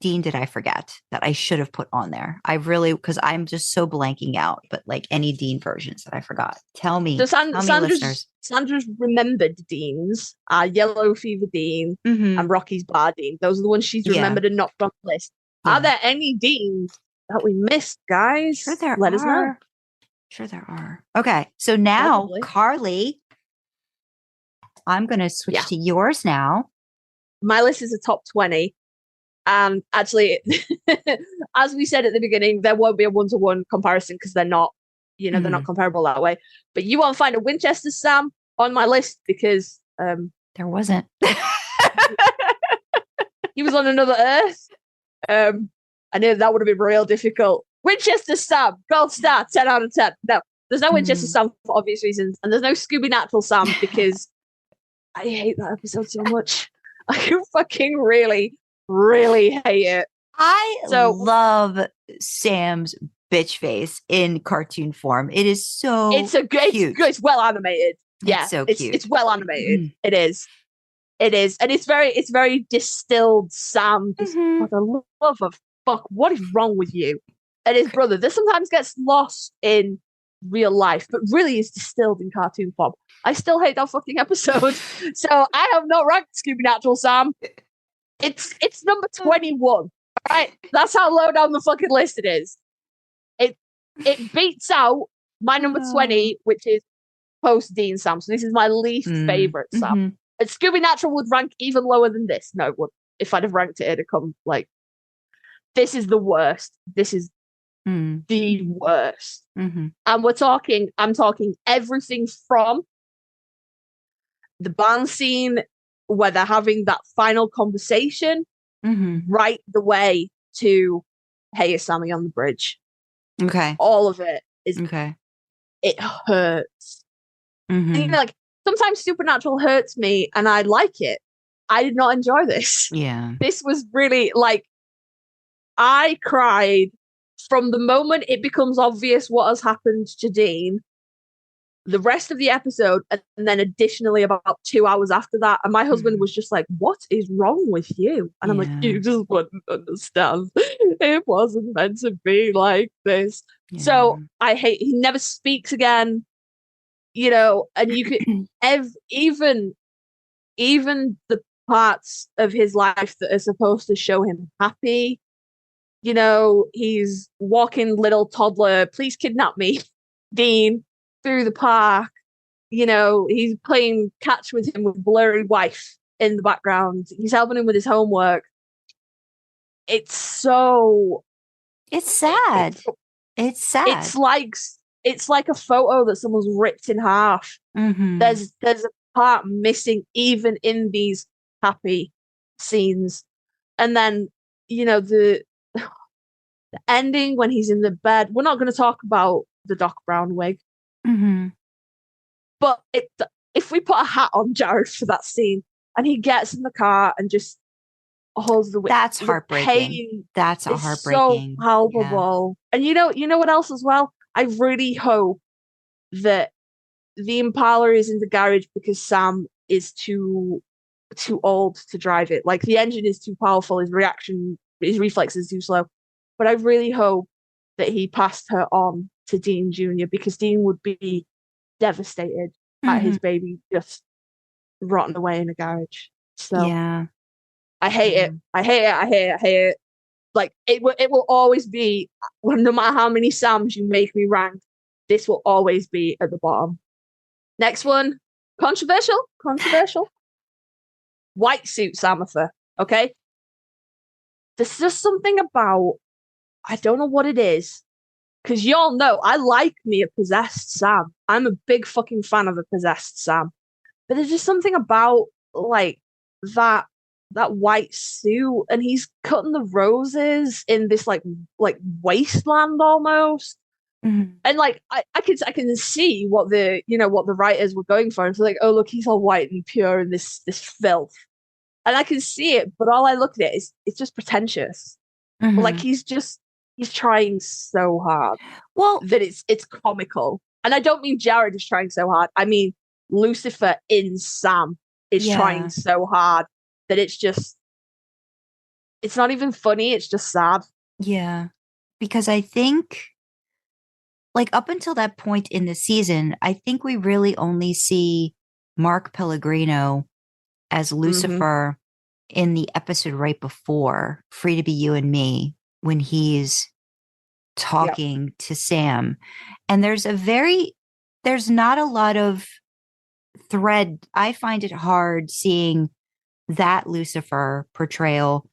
Speaker 3: Dean did I forget that I should have put on there? I really, because I'm just so blanking out, but like any Dean versions that I forgot. Tell me.
Speaker 4: So Sandra's remembered Deans are Yellow Fever Dean and Rocky's Bar Dean. Those are the ones she's remembered and knocked on the list. Yeah. Are there any Deans that we missed, guys?
Speaker 3: Sure there
Speaker 4: Let
Speaker 3: are.
Speaker 4: us know.
Speaker 3: Sure there are. Okay, so now Karlee, I'm going to switch to yours now.
Speaker 4: My list is a top 20. And actually, as we said at the beginning, there won't be a one-to-one comparison because they're not, they're not comparable that way. But you won't find a Winchester Sam on my list because
Speaker 3: there wasn't.
Speaker 4: He was on another Earth. I knew that would have been real difficult. Winchester Sam, gold star, 10 out of 10. No, there's no Winchester Sam for obvious reasons, and there's no Scoobynatural Sam because I hate that episode so much. I fucking really, really hate it.
Speaker 3: I love Sam's bitch face in cartoon form. It is so cute.
Speaker 4: It's well animated. Yeah,
Speaker 3: it's so cute.
Speaker 4: It's well animated. It is, and it's very distilled Sam. Just for the love of fuck, what is wrong with you? And his brother. This sometimes gets lost in real life, but really is distilled in cartoon form. I still hate that fucking episode. So I have not ranked Scoobynatural Sam. It's number 21. All right, that's how low down the fucking list it is. It beats out my number 20, which is post Dean Sam. So this is my least favorite Sam. And Scoobynatural would rank even lower than this. No, it would. If I'd have ranked it, it'd come like, this is the worst. This is the worst. And I'm talking everything from the barn scene where they're having that final conversation right the way to Hey Sammy on the bridge.
Speaker 3: Okay.
Speaker 4: All of it is it hurts. And, like sometimes Supernatural hurts me and I like it. I did not enjoy this.
Speaker 3: Yeah.
Speaker 4: This was really like, I cried from the moment it becomes obvious what has happened to Dean, the rest of the episode, and then additionally about 2 hours after that. And my husband was just like, what is wrong with you? And I'm like, you just wouldn't understand. It wasn't meant to be like this. Yeah. So he never speaks again, and you could, even the parts of his life that are supposed to show him happy, he's walking little toddler, please kidnap me, Dean, through the park. He's playing catch with him with blurry wife in the background. He's helping him with his homework. It's sad. It's sad. It's like a photo that someone's ripped in half. There's a part missing even in these happy scenes. And then, the ending when he's in the bed. We're not going to talk about the Doc Brown wig. But if we put a hat on Jared for that scene and he gets in the car and just holds the wig,
Speaker 3: that's heartbreaking. That's a heartbreaking.
Speaker 4: So palpable. Yeah. And you know what else as well? I really hope that the Impala is in the garage because Sam is too old to drive it. Like the engine is too powerful, his reflexes too slow. But I really hope that he passed her on to Dean Jr. because Dean would be devastated at his baby just rotting away in a garage. So yeah, I hate it. I hate it. Like it will always be, no matter how many Sams you make me rank, this will always be at the bottom. Next one, controversial. White suit Samatha. Okay, there's just something about, I don't know what it is, because y'all know I like me a possessed Sam. I'm a big fucking fan of a possessed Sam, but there's just something about like that white suit, and he's cutting the roses in this like wasteland almost. And like I can see what the writers were going for. It's like, oh look, he's all white and pure in this filth, and I can see it. But all I look at it is it's just pretentious. Like he's trying so hard. Well, that it's comical, and I don't mean Jared is trying so hard. I mean Lucifer in Sam is trying so hard that it's not even funny. It's just sad. Yeah,
Speaker 3: because I think, like, up until that point in the season, I think we really only see Mark Pellegrino as Lucifer in the episode right before Free to Be You and Me, when he's talking to Sam. And there's not a lot of thread. I find it hard seeing that Lucifer portrayal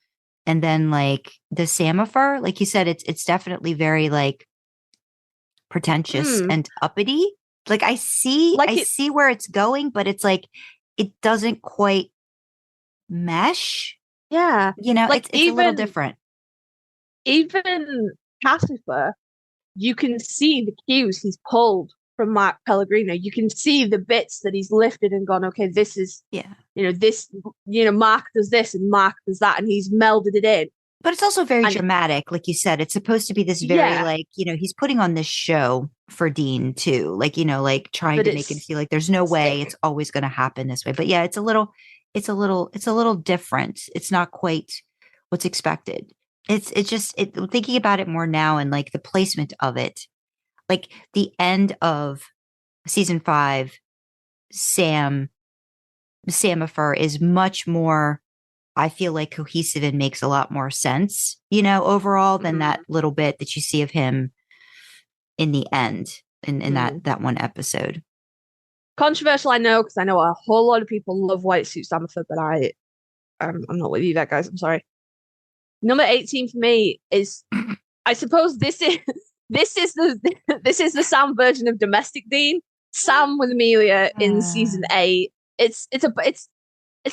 Speaker 3: and then like the Samifer. Like you said, it's definitely very like pretentious and uppity. Like I see where it's going, but it's like it doesn't quite mesh.
Speaker 4: Yeah.
Speaker 3: Like it's a little different.
Speaker 4: Even Cassifer, you can see the cues he's pulled from Mark Pellegrino. You can see the bits that he's lifted and gone, okay, this is, this, Mark does this and Mark does that, and he's melded it in.
Speaker 3: But it's also very dramatic. Like you said, it's supposed to be this very like, he's putting on this show for Dean too. Like, like trying to make it feel like there's no way it's always going to happen this way. But yeah, it's a little different. It's not quite what's expected. It's just thinking about it more now and like the placement of it, like the end of season 5, Samifer is much more, I feel like, cohesive and makes a lot more sense, overall than that little bit that you see of him in the end in that one episode.
Speaker 4: Controversial, I know, because I know a whole lot of people love White Suit Samifer, but I'm not with you there, guys. I'm sorry. Number 18 for me is, I suppose this is the Sam version of Domestic Dean. Sam with Amelia in season 8. It's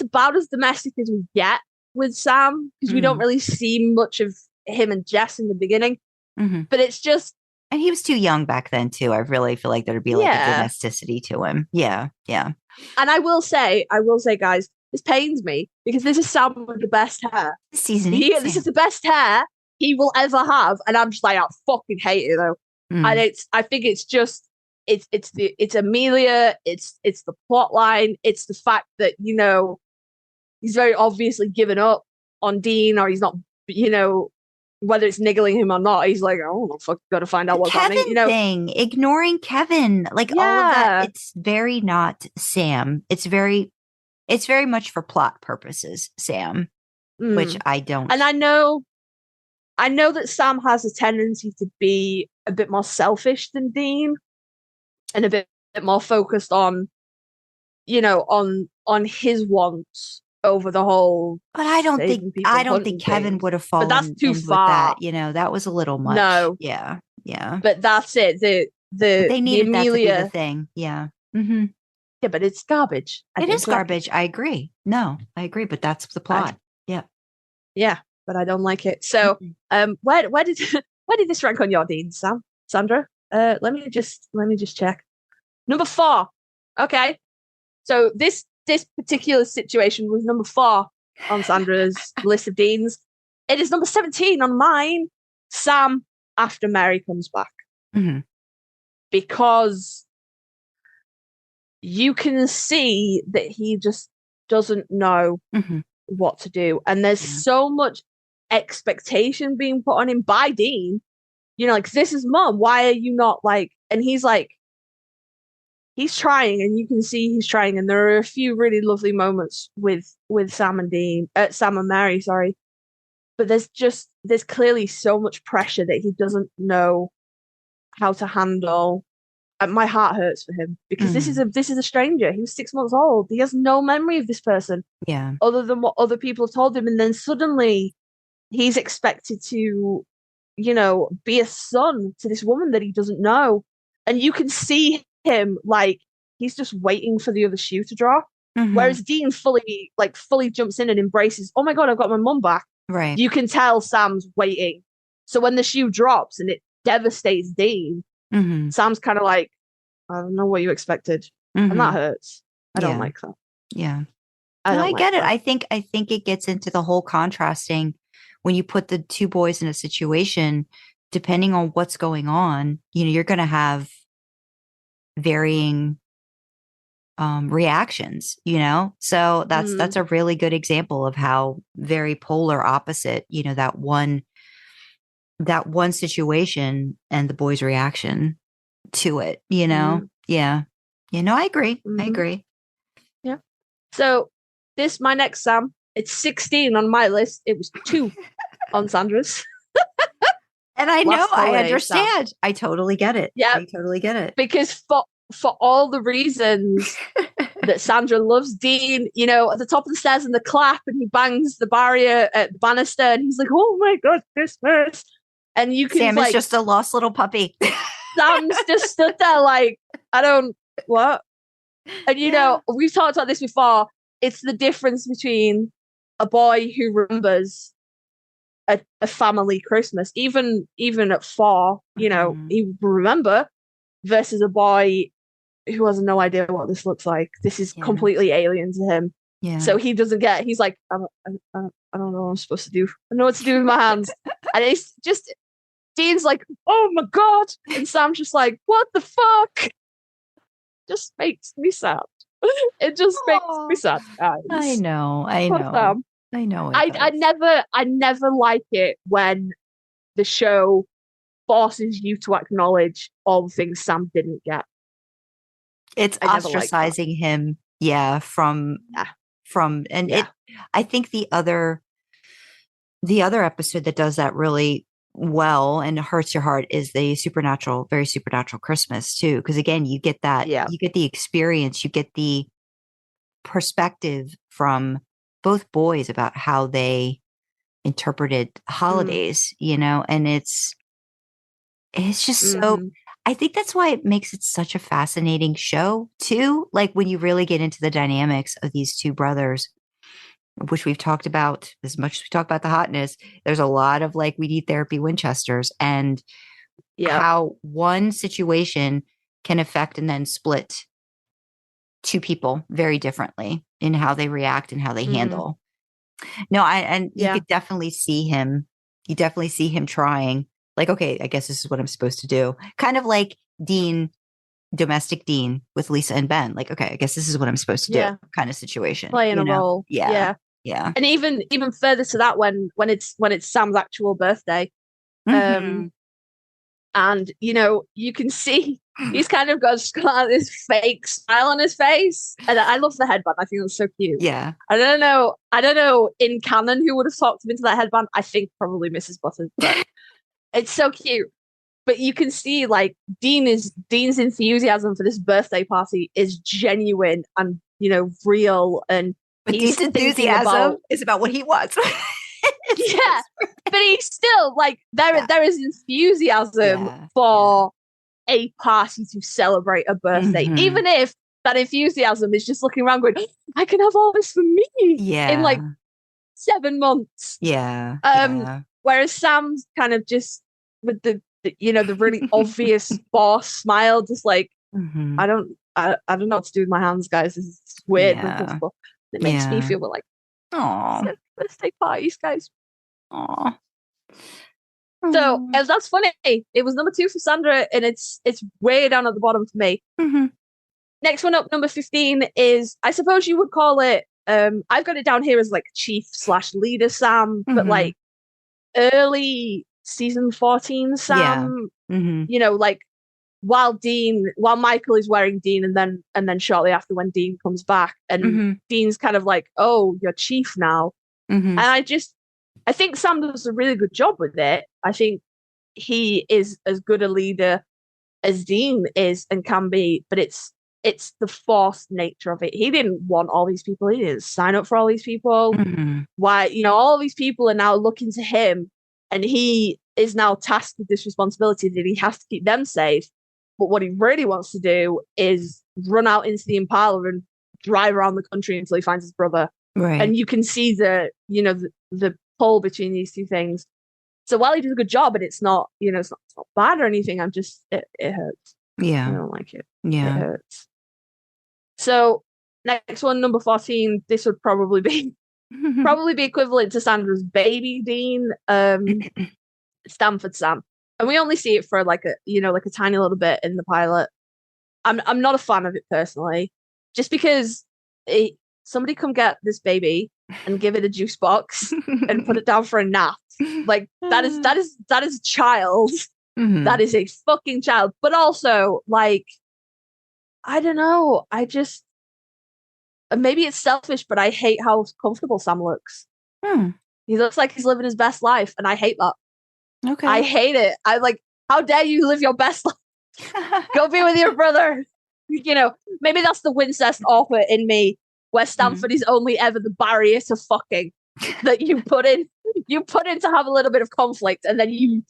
Speaker 4: about as domestic as we get with Sam, because we don't really see much of him and Jess in the beginning. But it's just,
Speaker 3: and he was too young back then too. I really feel like there'd be like a domesticity to him. Yeah. And
Speaker 4: I will say, guys, this pains me because this is Sam with the best hair.
Speaker 3: Season 8.
Speaker 4: This is the best hair he will ever have, and I'm just like, I fucking hate it though. And I think it's just it's Amelia, it's the plot line, it's the fact that he's very obviously given up on Dean, or he's not, whether it's niggling him or not, he's like, oh, fuck, got to find out what's happening.
Speaker 3: Thing, ignoring Kevin, like all of that. It's very not Sam. It's very much for plot purposes, Sam, which I don't.
Speaker 4: And I know that Sam has a tendency to be a bit more selfish than Dean, and a bit more focused on, on his wants over the whole.
Speaker 3: But I don't think Kevin would have fallen.
Speaker 4: But that's too far.
Speaker 3: With that. That was a little much.
Speaker 4: No.
Speaker 3: Yeah.
Speaker 4: But that's it.
Speaker 3: They needed
Speaker 4: Amelia,
Speaker 3: that to be the thing. Yeah. Mm-hmm.
Speaker 4: Yeah, but it's garbage.
Speaker 3: It is garbage. I agree. No, I agree. But that's the plot.
Speaker 4: Yeah, but I don't like it. So, where did this rank on your Dean, Sandra? Let me just check. Number 4. Okay. So this particular situation was number 4 on Sandra's list of Deans. It is number 17 on mine. Sam after Mary comes back. Because you can see that he just doesn't know what to do. And there's so much expectation being put on him by Dean. Like, this is Mom. Why are you not like, and he's like, he's trying, and you can see he's trying. And there are a few really lovely moments with Sam and Mary, sorry. But there's clearly so much pressure that he doesn't know how to handle. And my heart hurts for him because this is a stranger. He was 6 months old. He has no memory of this person.
Speaker 3: Yeah.
Speaker 4: Other than what other people have told him. And then suddenly he's expected to, be a son to this woman that he doesn't know. And you can see him like he's just waiting for the other shoe to drop. Whereas Dean fully jumps in and embraces, oh my God, I've got my mum back.
Speaker 3: Right.
Speaker 4: You can tell Sam's waiting. So when the shoe drops and it devastates Dean, Sam's kind of like, I don't know what you expected. And that hurts. I don't like that.
Speaker 3: Yeah. I get it. I think it gets into the whole contrasting when you put the two boys in a situation, depending on what's going on, you're going to have varying reactions, so that's a really good example of how very polar opposite, that one situation and the boy's reaction to it, yeah. I agree. I agree.
Speaker 4: Yeah. So my next Sam, it's 16 on my list. It was 2 on Sandra's.
Speaker 3: And I know, I understand. Sam. I totally get it.
Speaker 4: Yeah.
Speaker 3: I totally get it.
Speaker 4: Because for all the reasons that Sandra loves Dean, you know, at the top of the stairs in the clap, and he bangs the barrier at the banister, and he's like, oh my God, Christmas. And you can
Speaker 3: Sam is just a lost little puppy.
Speaker 4: Sam's just stood there like, what? And you know, we've talked about this before. It's the difference between a boy who remembers a family Christmas, even at 4, you know, he will remember, versus a boy who has no idea what this looks like. This is completely alien to him. Yeah. So he doesn't get. He's like, I don't know what I'm supposed to do. I don't know what to do with my hands. And it's just, Dean's like, oh my God, and Sam's just like, what the fuck? Just makes me sad. It just makes me sad, guys.
Speaker 3: I know. I know.
Speaker 4: I never like it when the show forces you to acknowledge all the things Sam didn't get.
Speaker 3: It's ostracizing him, I think the other episode that does that really well and hurts your heart is the very supernatural Christmas too, because again, you get that, you get the experience, you get the perspective from both boys about how they interpreted holidays, you know, and it's just so, I think that's why it makes it such a fascinating show too. Like when you really get into the dynamics of these two brothers, which we've talked about as much as we talk about the hotness, there's a lot of like, we need therapy Winchesters, and how one situation can affect and then split two people very differently in how they react and how they handle. No, you could definitely see him. You definitely see him trying, like, okay, I guess this is what I'm supposed to do. Kind of like domestic Dean with Lisa and Ben. Like, okay, I guess this is what I'm supposed to do kind of situation.
Speaker 4: Playing a role. Yeah. And even further to that, when it's Sam's actual birthday. And you know, you can see he's kind of got this fake smile on his face, and I love the headband. I think that's so cute. Yeah, I don't know in canon who would have talked him into that headband. I think probably Mrs. Butters, but it's so cute. But you can see like Dean's enthusiasm for this birthday party is genuine and, you know, real. And
Speaker 3: but Dean's enthusiasm is about what he wants.
Speaker 4: But he's still like there is enthusiasm for a party to celebrate a birthday, even if that enthusiasm is just looking around going, I can have all this for me in like 7 months. Whereas Sam's kind of just with the really obvious boss smile, just like, I don't know what to do with my hands, guys. This is weird and uncomfortable. It makes me feel like, birthday parties, guys. So that's funny. It was number 2 for Sandra, and it's way down at the bottom for me. Next one up, number 15, is, I suppose you would call it, I've got it down here as like chief/leader Sam, but like early season 14 Sam. You know, like while Michael is wearing Dean, and then shortly after when Dean comes back, and Dean's kind of like, oh, you're chief now. And I think Sam does a really good job with it. I think he is as good a leader as Dean is and can be, but it's the forced nature of it. He didn't want all these people. He didn't sign up for all these people. Why, you know, all these people are now looking to him, and he is now tasked with this responsibility that he has to keep them safe. But what he really wants to do is run out into the Impala and drive around the country until he finds his brother. Right. And you can see the pull between these two things. So while he does a good job, and it's not, you know, it's not bad or anything, it hurts. I don't like it. It hurts. So next one, number 14, this would probably be equivalent to Sandra's baby Dean, Stanford Sam. And we only see it for like a tiny little bit in the pilot. I'm not a fan of it personally, just because somebody come get this baby and give it a juice box and put it down for a nap. Like that is a child. That is a fucking child. But also, like, I don't know. I just, maybe it's selfish, but I hate how comfortable Sam looks. He looks like he's living his best life, and I hate that. Okay. I hate it. I like, how dare you live your best life? Go be with your brother. maybe that's the Wincest author in me, where Stanford is only ever the barrier to fucking that you put in to have a little bit of conflict, and then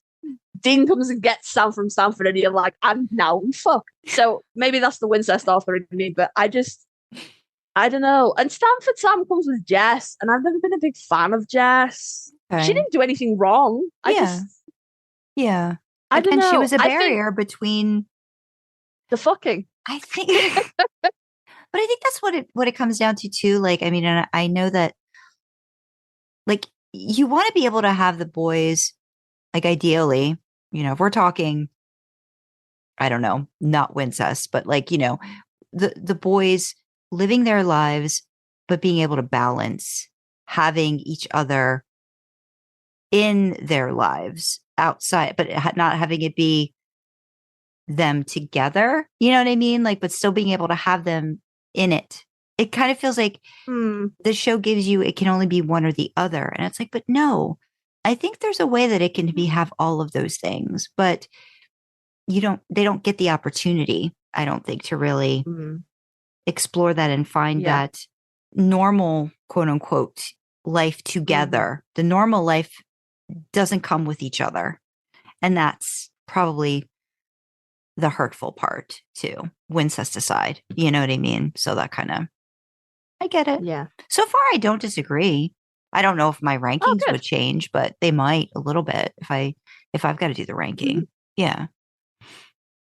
Speaker 4: Dean comes and gets Sam from Stanford, and you're like, and now we fuck. So maybe that's the Wincest author in me, but I don't know. And Stanford Sam comes with Jess, and I've never been a big fan of Jess. Okay. She didn't do anything wrong. I don't know.
Speaker 3: She was a barrier between
Speaker 4: the fucking.
Speaker 3: I think, but I think that's what it comes down to too. Like, I mean, and I know that, like, you want to be able to have the boys, like, ideally, if we're talking, I don't know, not Wincest, but like, the boys living their lives, but being able to balance having each other in their lives outside, but not having it be them together. You know what I mean? Like, but still being able to have them in it. It kind of feels like the show gives you, it can only be one or the other. And it's like, but no, I think there's a way that it can have all of those things, but they don't get the opportunity, I don't think, to really explore that and find that normal, quote unquote, life together. The normal life doesn't come with each other. And that's probably the hurtful part too. Wincest aside, you know what I mean? So that kind of, I get it.
Speaker 4: Yeah.
Speaker 3: So far, I don't disagree. I don't know if my rankings would change, but they might a little bit if I've got to do the ranking. Yeah.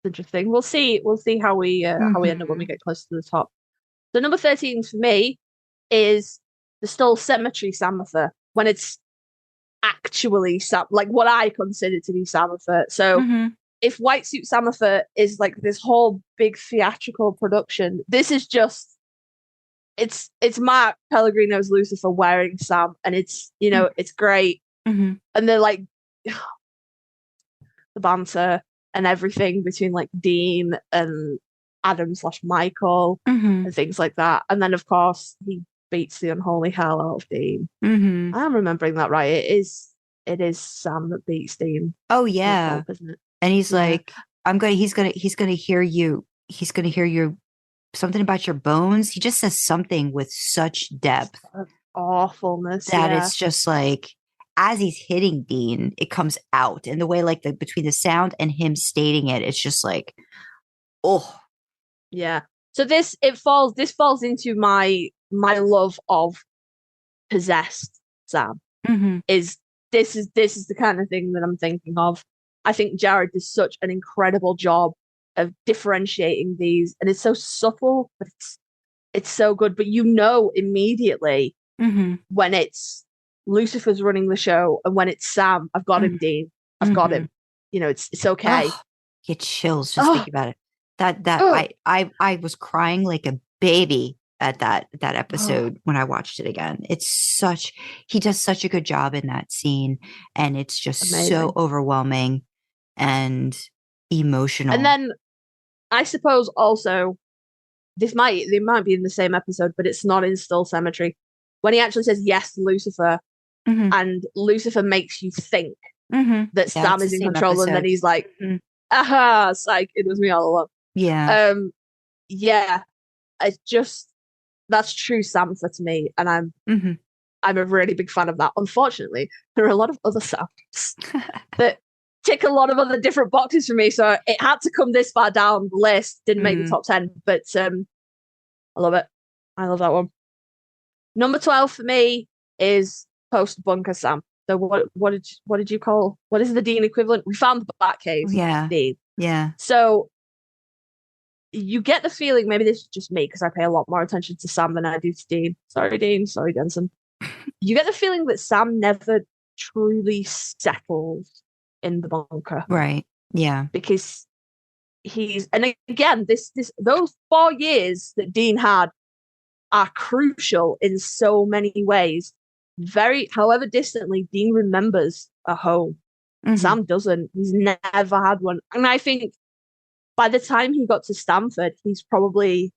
Speaker 4: Interesting. We'll see how we end up when we get close to the top. So number 13 for me is the Still Cemetery Samatha, when it's actually like what I consider to be Samatha. So if White Suit Samatha is like this whole big theatrical production, this is just it's Mark Pellegrino's Lucifer wearing Sam, and it's it's great, and they're like the banter and everything between like Dean and Adam/Michael and things like that, and then of course he beats the unholy hell out of Dean. I'm remembering that right. It is Sam that beats Dean.
Speaker 3: Oh yeah,
Speaker 4: Hope, isn't it?
Speaker 3: And he's like, he's gonna hear you. He's gonna hear you. Something about your bones. He just says something with such depth,
Speaker 4: awfulness,
Speaker 3: that it's just like, as he's hitting Dean, it comes out, and the way like between the sound and him stating it, it's just like, oh
Speaker 4: yeah. So this falls into my love of possessed Sam. This is the kind of thing that I'm thinking of. I think Jared does such an incredible job of differentiating these, and it's so subtle, but it's so good. But immediately when it's Lucifer's running the show, and when it's Sam, I've got him, Dean. I've got him. It's okay.
Speaker 3: Oh, get chills just thinking about it. I was crying like a baby at that episode when I watched it again. He does such a good job in that scene, and it's just so overwhelming and emotional.
Speaker 4: And then I suppose also they might be in the same episode, but it's not in Still Cemetery, when he actually says yes to Lucifer, and Lucifer makes you think that Sam is in control, episode. And then he's like, aha, psych, it was me all along.
Speaker 3: Yeah.
Speaker 4: It's just, that's true Samatha to me, and I'm a really big fan of that. Unfortunately, there are a lot of other Sams that tick a lot of other different boxes for me, so it had to come this far down the list. Didn't make the top 10, but I love it. I love that one. Number 12 for me is Post Bunker Sam. So what did you call, what is the Dean equivalent? We found the Batcave. Dean.
Speaker 3: Yeah.
Speaker 4: So you get the feeling, maybe this is just me because I pay a lot more attention to Sam than I do to Dean. Sorry, Dean. Sorry, Jensen. You get the feeling that Sam never truly settles in the bunker.
Speaker 3: Right. Yeah.
Speaker 4: Because and again, those 4 years that Dean had are crucial in so many ways. However distantly, Dean remembers a home. Sam doesn't. He's never had one. And I think by the time he got to Stanford, he probably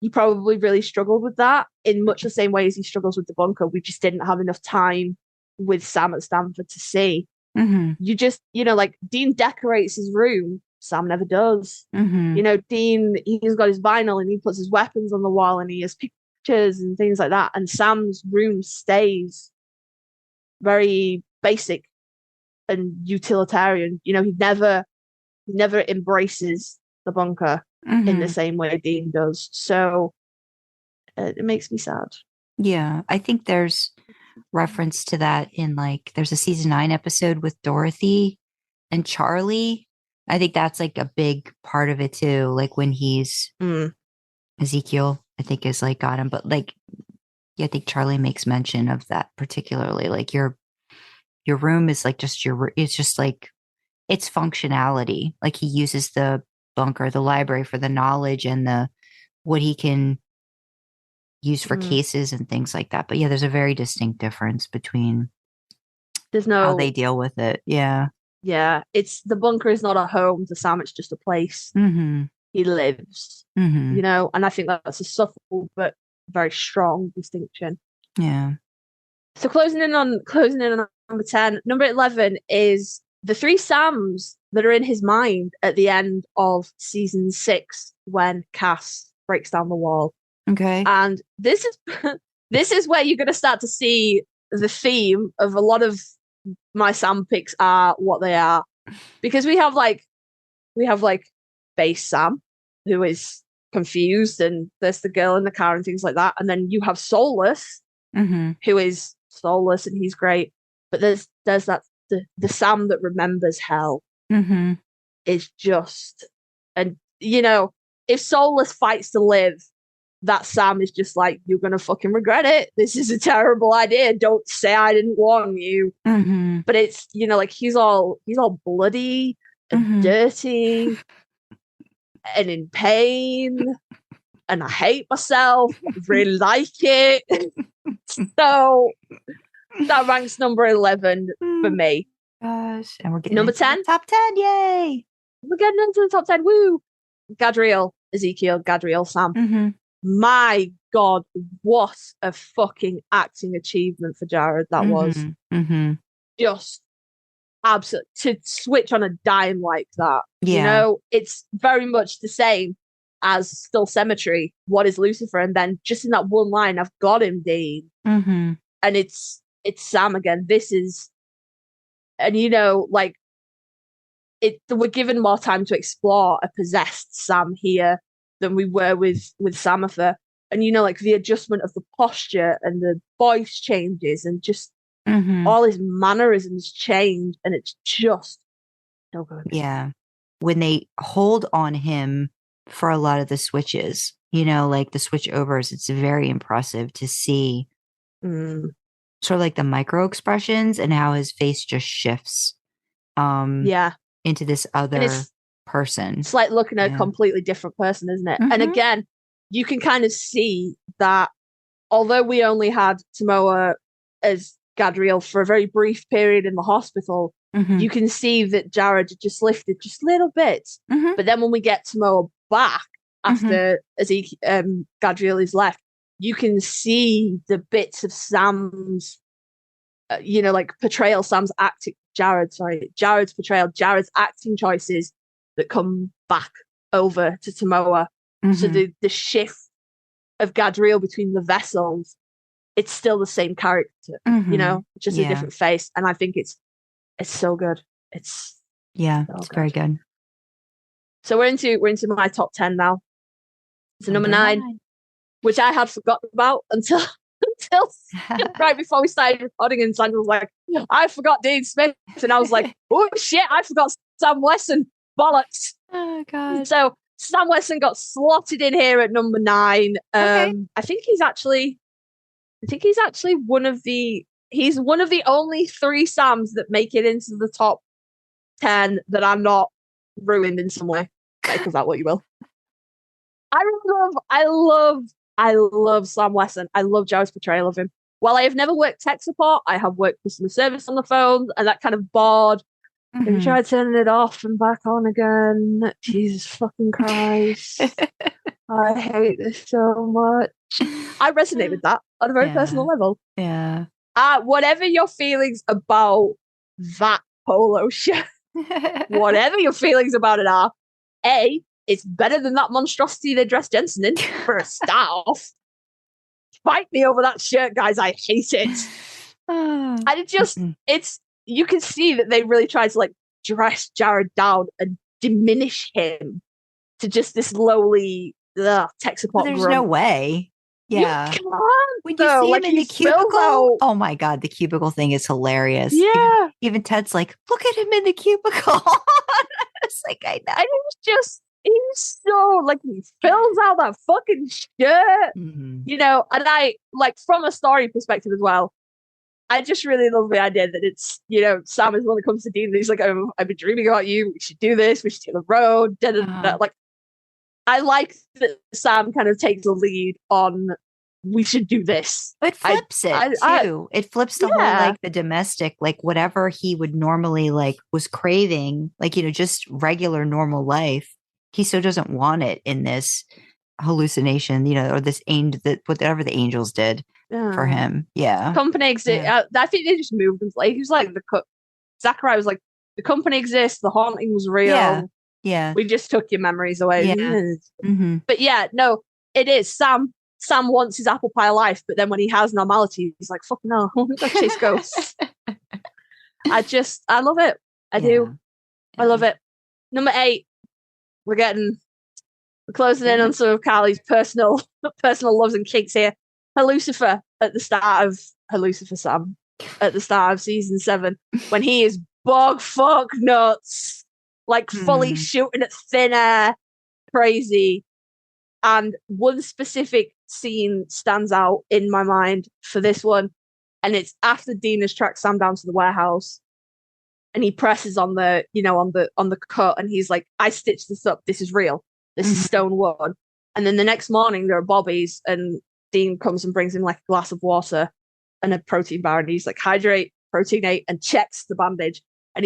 Speaker 4: really struggled with that in much the same way as he struggles with the bunker. We just didn't have enough time with Sam at Stanford to see. You just, like, Dean decorates his room Sam never does.
Speaker 3: Mm-hmm.
Speaker 4: You know, Dean, he's got his vinyl and he puts his weapons on the wall and he has pictures and things like that. And Sam's room stays very basic and utilitarian. You know, he never embraces the bunker in the same way Dean does. So it makes me sad.
Speaker 3: Yeah, I think there's reference to that in like there's a season 9 episode with Dorothy and Charlie. I think that's like a big part of it too. Like when he's Ezekiel, I think is like got him, but like yeah, I think Charlie makes mention of that particularly. Like your room is like just it's just like its functionality. Like he uses the bunker, the library for the knowledge and the what he can use for cases and things like that. But yeah, there's a very distinct difference between how they deal with it. Yeah.
Speaker 4: Yeah. It's the bunker is not a home to Sam, it's just a place he lives. You know, and I think that's a subtle but very strong distinction.
Speaker 3: Yeah.
Speaker 4: So closing in on number 10. Number 11 is the 3 Sams that are in his mind at the end of season 6 when Cass breaks down the wall.
Speaker 3: Okay.
Speaker 4: And this is where you're going to start to see the theme of a lot of my Sam picks are what they are. Because we have like base Sam, who is confused, and there's the girl in the car and things like that. And then you have Soulless, who is soulless and he's great. But there's that the Sam that remembers hell is just, and you know, if Soulless fights to live, that Sam is just like, you're gonna fucking regret it. This is a terrible idea. Don't say I didn't warn you. But it's, you know, like he's all bloody and dirty and in pain, and I hate myself. I really like it. So that ranks number 11 for me.
Speaker 3: Gosh, and we're getting
Speaker 4: number 10,
Speaker 3: top 10. Yay!
Speaker 4: We're getting into the top 10. Woo! Gadriel, Ezekiel, Gadriel, Sam. My God, what a fucking acting achievement for Jared that was. Just absolute to switch on a dime like that. You know, it's very much the same as Still Cemetery. What is Lucifer? And then just in that one line, I've got him, Dean. And it's Sam again. This is, and you know, like we're given more time to explore a possessed Sam here than we were with Samatha. And you know, like the adjustment of the posture and the voice changes and just all his mannerisms change, and it's just so good.
Speaker 3: Yeah. When they hold on him for a lot of the switches, you know, like the switch overs, it's very impressive to see sort of like the micro expressions and how his face just shifts into this other person.
Speaker 4: It's like looking at a completely different person, isn't it? And again, you can kind of see that although we only had Tomoa as Gadriel for a very brief period in the hospital, you can see that Jared just lifted just little bits. But then when we get Tomoa back after Gadriel is left, you can see the bits of Sam's, you know, like portrayal, Sam's acting, Jared's portrayal, Jared's acting choices that come back over to Tomoa. So the shift of Gadriel between the vessels, it's still the same character, you know, just a different face. And I think it's so good. It's
Speaker 3: very good.
Speaker 4: So we're into my top 10 now. So number 9, which I had forgotten about until right before we started recording, and Sandra was like, I forgot Dean Smith. And I was like, oh shit, I forgot Sam Wesson. Bollocks.
Speaker 3: Oh god.
Speaker 4: So Sam Wesson got slotted in here at number 9. I think he's actually one of the only 3 Sams that make it into the top 10 that are not ruined in some way. Make of that what you will. I love Sam Wesson. I love Jared's portrayal of him. While I have never worked tech support, I have worked customer service on the phone, and that kind of bored. And tried turning it off and back on again. Jesus fucking Christ. I hate this so much. I resonate with that on a very personal level.
Speaker 3: Yeah.
Speaker 4: Whatever your feelings about that polo shirt, Whatever your feelings about it are, A, it's better than that monstrosity they dressed Jensen in, for a start off. Fight me over that shirt, guys. I hate it. And it just, you can see that they really tried to like dress Jared down and diminish him to just this lowly tech support
Speaker 3: There's
Speaker 4: grunt.
Speaker 3: no way. Yeah.
Speaker 4: You can't,
Speaker 3: when you see him in the cubicle, oh my God, the cubicle thing is hilarious.
Speaker 4: Yeah.
Speaker 3: Even Ted's like, look at him in the cubicle. It's like, I know.
Speaker 4: And he's so like, he fills out that fucking shirt, you know, and I like from a story perspective as well. I just really love the idea that it's, you know, Sam is the one that comes to Dean and he's like, oh, I've been dreaming about you. We should do this. We should take the road. Like, I like that Sam kind of takes the lead on we should do this.
Speaker 3: It flips too. It flips the whole like the domestic, like whatever he would normally like was craving, like, you know, just regular normal life. He still doesn't want it in this hallucination, you know, or this whatever the angels did for him. Yeah.
Speaker 4: Company exists. Yeah. I think they just moved him. Like, he was like Zachariah was like, the company exists, the haunting was real.
Speaker 3: Yeah.
Speaker 4: We just took your memories away.
Speaker 3: Yeah.
Speaker 4: But yeah, no, it is. Sam wants his apple pie life, but then when he has normality, he's like, fuck no, I'm gonna chase ghosts. I love it. I do. I love it. Number 8, we're closing in on some of Karlee's personal loves and kinks here. Lucifer at the start of Sam at the start of season 7, when he is bog fuck nuts, like fully shooting at thin air, crazy. And one specific scene stands out in my mind for this one, and it's after Dean has tracked Sam down to the warehouse, and he presses on the cut, and he's like, "I stitched this up. This is real. This is stone wood." And then the next morning, there are Bobby's, and Dean comes and brings him like a glass of water and a protein bar, and he's like, "Hydrate, proteinate," and checks the bandage. And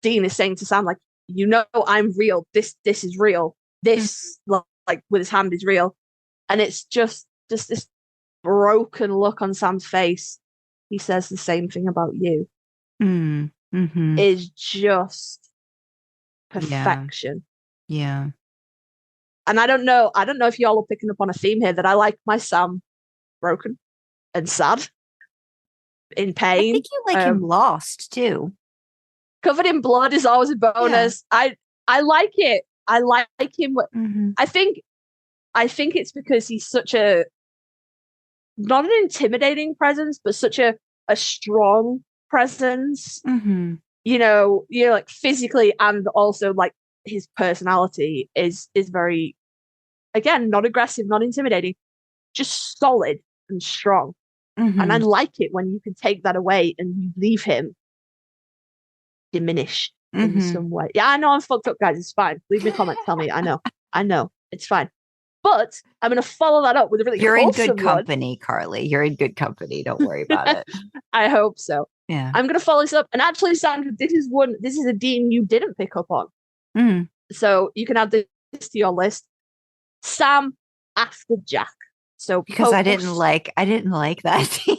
Speaker 4: Dean is saying to Sam, like, "You know, I'm real. This is real. This like with his hand is real." And it's just this broken look on Sam's face. He says the same thing about you. Is just perfection.
Speaker 3: Yeah.
Speaker 4: And I don't know if y'all are picking up on a theme here that I like my Sam broken and sad, in pain.
Speaker 3: I think you like him lost too.
Speaker 4: Covered in blood is always a bonus. Yeah. I like it. I like him. I think it's because he's such a, not an intimidating presence, but such a strong presence. You know, like physically, and also like his personality is very, again, not aggressive, not intimidating, just solid and strong. And I like it when you can take that away and you leave him diminished in some way. Yeah, I know I'm fucked up, guys. It's fine. Leave me a comment. Tell me. I know. It's fine. But I'm going to follow that up with a really
Speaker 3: You're in good company, Karlee. You're in good company. Don't worry about it.
Speaker 4: I hope so.
Speaker 3: Yeah.
Speaker 4: I'm going to follow this up. And actually, Sandra, this is a Dean you didn't pick up on. So you can add this to your list. Sam after Jack. So
Speaker 3: because I didn't like that scene.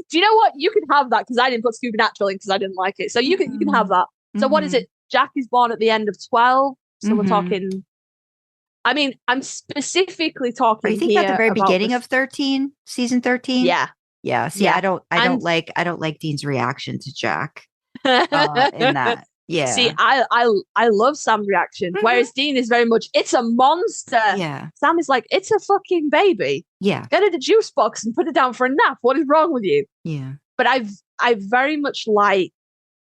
Speaker 4: Do you know what? You can have that because I didn't put Scoobynatural in because I didn't like it. So you can have that. So what is it? Jack is born at the end of 12. So we're talking. I mean, I'm specifically talking.
Speaker 3: Are you thinking at the very beginning of 13, season 13? Yeah. See, I don't like Dean's reaction to Jack in that. Yeah.
Speaker 4: See, I love Sam's reaction, whereas Dean is very much, it's a monster.
Speaker 3: Yeah.
Speaker 4: Sam is like, it's a fucking baby.
Speaker 3: Yeah.
Speaker 4: Get it a juice box and put it down for a nap. What is wrong with you?
Speaker 3: Yeah.
Speaker 4: But I very much like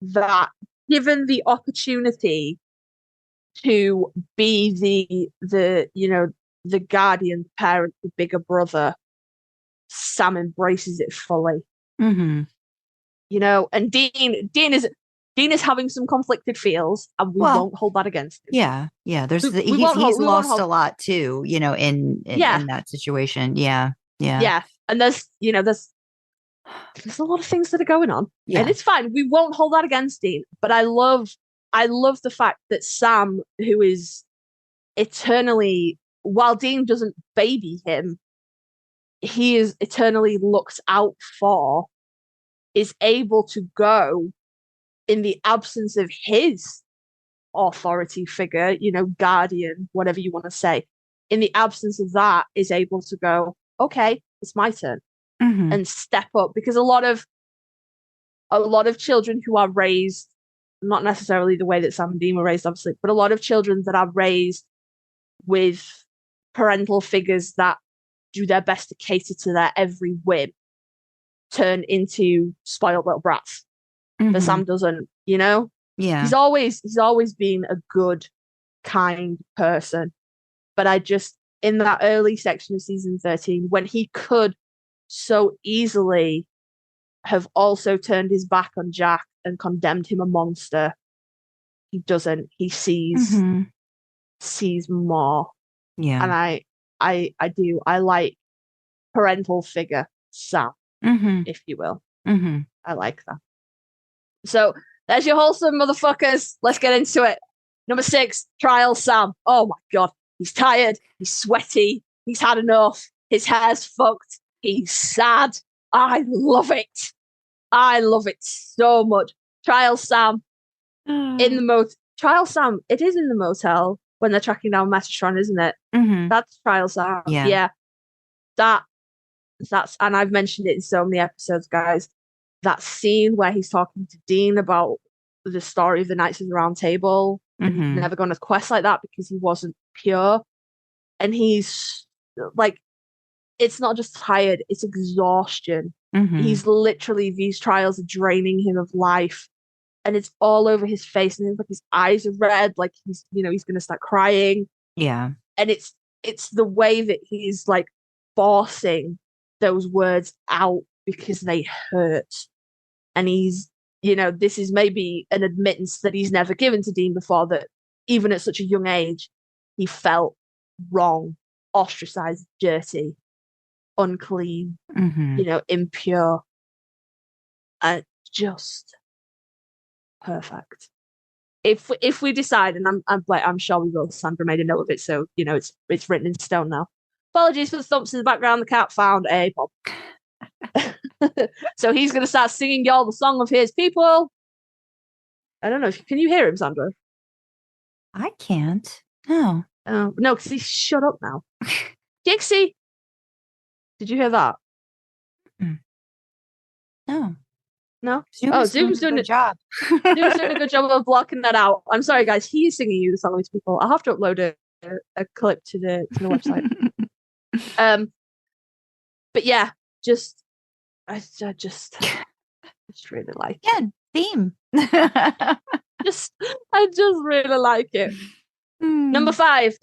Speaker 4: that, given the opportunity to be the guardian parent, the bigger brother, Sam embraces it fully. And Dean is having some conflicted feels, and we won't hold that against him.
Speaker 3: Yeah. He's lost a lot too, in that situation. Yeah.
Speaker 4: And there's a lot of things that are going on, and it's fine. We won't hold that against Dean. But I love the fact that Sam, who is eternally, while Dean doesn't baby him, he is eternally looked out for is able to go in the absence of his authority figure, guardian, whatever you want to say, in the absence of that, is able to go, okay, it's my turn, and step up. Because a lot of children who are raised, not necessarily the way that Sam and Dean were raised, obviously, but a lot of children that are raised with parental figures that do their best to cater to their every whim turn into spoiled little brats. But Sam doesn't,
Speaker 3: Yeah.
Speaker 4: He's always been a good, kind person. But in that early section of season 13, when he could so easily have also turned his back on Jack and condemned him a monster, he doesn't. He sees more.
Speaker 3: Yeah.
Speaker 4: And I do. I like parental figure Sam, if you will. I like that. So there's your wholesome motherfuckers. Let's get into it. Number 6, Trial Sam. Oh my God. He's tired. He's sweaty. He's had enough. His hair's fucked. He's sad. I love it. I love it so much. Trial Sam in the motel. Trial Sam. It is in the motel when they're tracking down Metatron, isn't it? That's Trial Sam. Yeah. That's, and I've mentioned it in so many episodes, guys. That scene where he's talking to Dean about the story of the Knights of the Round Table, and he's never gone on a quest like that because he wasn't pure. And he's like, it's not just tired, it's exhaustion. He's literally, these trials are draining him of life, and it's all over his face, and like his eyes are red, like he's gonna start crying. Yeah. And it's the way that he's like forcing those words out because they hurt. And he's, this is maybe an admittance that he's never given to Dean before, that even at such a young age, he felt wrong, ostracized, dirty, unclean, impure, and just perfect. If we decide, and I'm sure we will, Sandra made a note of it, so it's written in stone now. Apologies for the thumps in the background. The cat found a pop. So he's going to start singing y'all the song of his people. I don't know. Can you hear him, Sandra?
Speaker 3: I can't. No.
Speaker 4: No, because he's shut up now. Dixie, did you hear that?
Speaker 3: No.
Speaker 4: No?
Speaker 3: Zoom's doing a good job.
Speaker 4: Zoom's doing a good job of blocking that out. I'm sorry, guys. He is singing you the song of his people. I'll have to upload a clip to the website. But yeah, I just really like it.
Speaker 3: Theme.
Speaker 4: I just really like it. Number 5.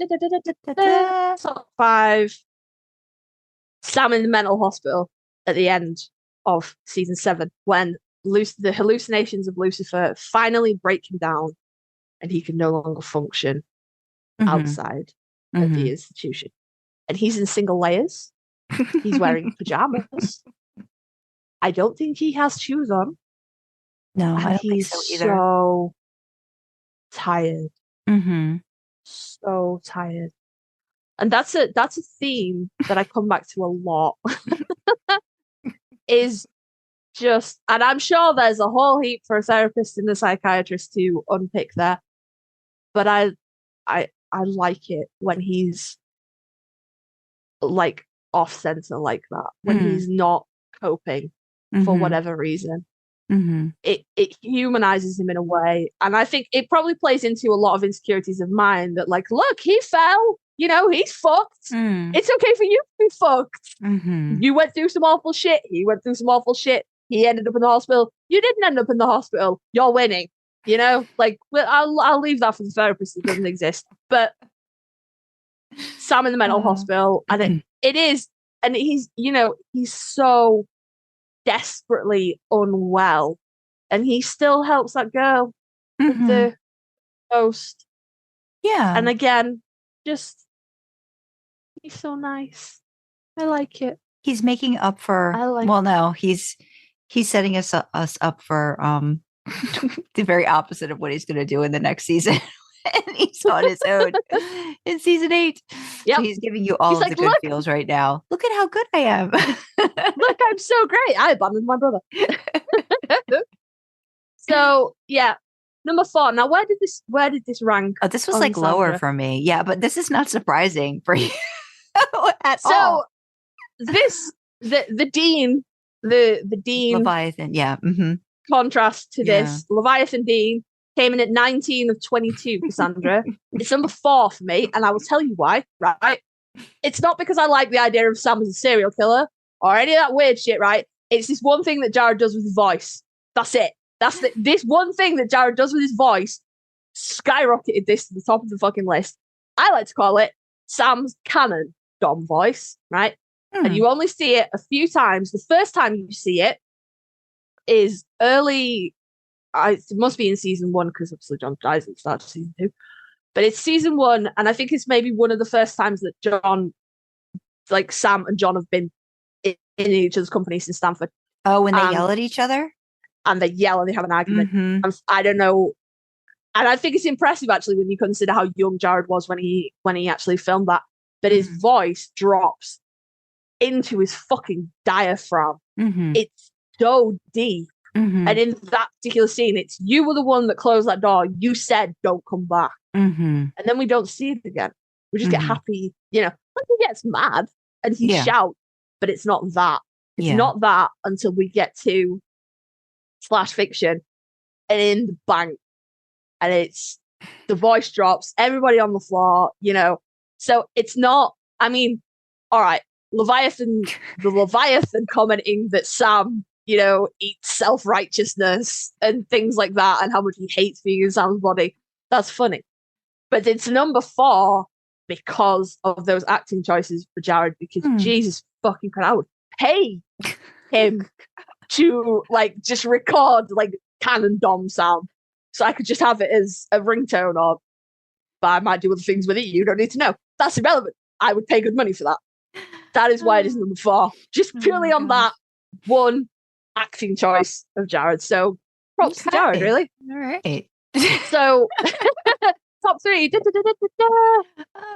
Speaker 4: Top 5. Sam in the mental hospital at the end of season 7, when the hallucinations of Lucifer finally break him down and he can no longer function outside of the institution. And he's in single layers. He's wearing pajamas. I don't think he has shoes on.
Speaker 3: No,
Speaker 4: and
Speaker 3: I don't think so either.
Speaker 4: So tired. So tired. And that's a theme that I come back to a lot. Is just, and I'm sure there's a whole heap for a therapist and a psychiatrist to unpick there. But I like it when he's like off center like that, when he's not coping for whatever reason. It humanizes him in a way, and I think it probably plays into a lot of insecurities of mine, that like, look, he fell, he's fucked. It's okay for you to be fucked. You went through some awful shit, he went through some awful shit, he ended up in the hospital, you didn't end up in the hospital, you're winning. Like, I'll leave that for the therapist that doesn't exist. But Sam in the mental hospital, and it is, and he's so desperately unwell, and he still helps that girl with the ghost. Yeah. And again, just, he's so nice. I like it.
Speaker 3: He's making up for, he's setting us up for the very opposite of what he's going to do in the next season. And he's on his own in season 8.
Speaker 4: Yep.
Speaker 3: So he's giving you all
Speaker 4: He's
Speaker 3: of
Speaker 4: like,
Speaker 3: the good
Speaker 4: "Look."
Speaker 3: feels right now. Look at how good I am.
Speaker 4: Look, I'm so great. I abandoned my brother. So yeah, number 4. Now, where did this rank?
Speaker 3: Oh, this was
Speaker 4: on
Speaker 3: like lower
Speaker 4: Sandra?
Speaker 3: for me. Yeah, but this is not surprising for you at
Speaker 4: So
Speaker 3: all.
Speaker 4: this the Dean, the Dean
Speaker 3: Leviathan. Yeah. Mm-hmm.
Speaker 4: contrast to
Speaker 3: Yeah.
Speaker 4: this Leviathan Dean came in at 19 of 22 for Sandra. It's number 4 for me, and I will tell you why. Right? It's not because I like the idea of Sam as a serial killer or any of that weird shit. Right? It's this one thing that Jared does with his voice. That's it. This one thing that Jared does with his voice skyrocketed this to the top of the fucking list. I like to call it Sam's canon Dom voice, right? And you only see it a few times. The first time you see it is early. It must be in season 1 because obviously John dies at the start of season 2. But it's season 1, and I think it's maybe one of the first times that Sam and John have been in each other's company since Stanford.
Speaker 3: Oh, when they yell at each other?
Speaker 4: And they yell and they have an argument.
Speaker 3: Mm-hmm.
Speaker 4: I don't know. And I think it's impressive actually when you consider how young Jared was when he actually filmed that. But his voice drops into his fucking diaphragm.
Speaker 3: Mm-hmm.
Speaker 4: It's so deep.
Speaker 3: Mm-hmm.
Speaker 4: And in that particular scene, it's you were the one that closed that door. You said don't come back.
Speaker 3: Mm-hmm.
Speaker 4: And then we don't see it again. We just get happy, like he gets mad and he shouts, but it's not that. It's not that until we get to Slash Fiction and in the bank. And it's the voice drops, everybody on the floor, So it's not, all right, the Leviathan commenting that Sam, eats self-righteousness and things like that and how much he hates being in Sam's body. That's funny. But it's number 4 because of those acting choices for Jared, because Jesus fucking Christ, I would pay him to just record canon Dom sound. So I could just have it as a ringtone, but I might do other things with it. You don't need to know. That's irrelevant. I would pay good money for that. That is why it is number 4. Just purely on that one acting choice of Jared. So props to Jared, really.
Speaker 3: All right.
Speaker 4: So top 3.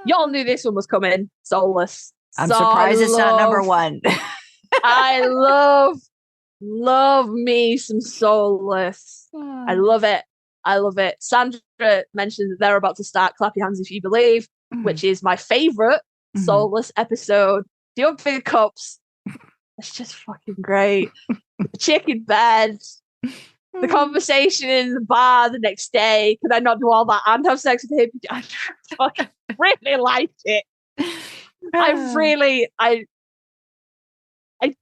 Speaker 4: Y'all knew this one was coming. Soulless.
Speaker 3: I'm surprised it's not number 1.
Speaker 4: I love me some Soulless. I love it. Sandra mentioned that they're about to start Clap Your Hands If You Believe, which is my favorite Soulless episode. The Unfit Cups. It's just fucking great. The chicken bed. The conversation in the bar the next day. Could I not do all that and have sex with him? I fucking really liked it. I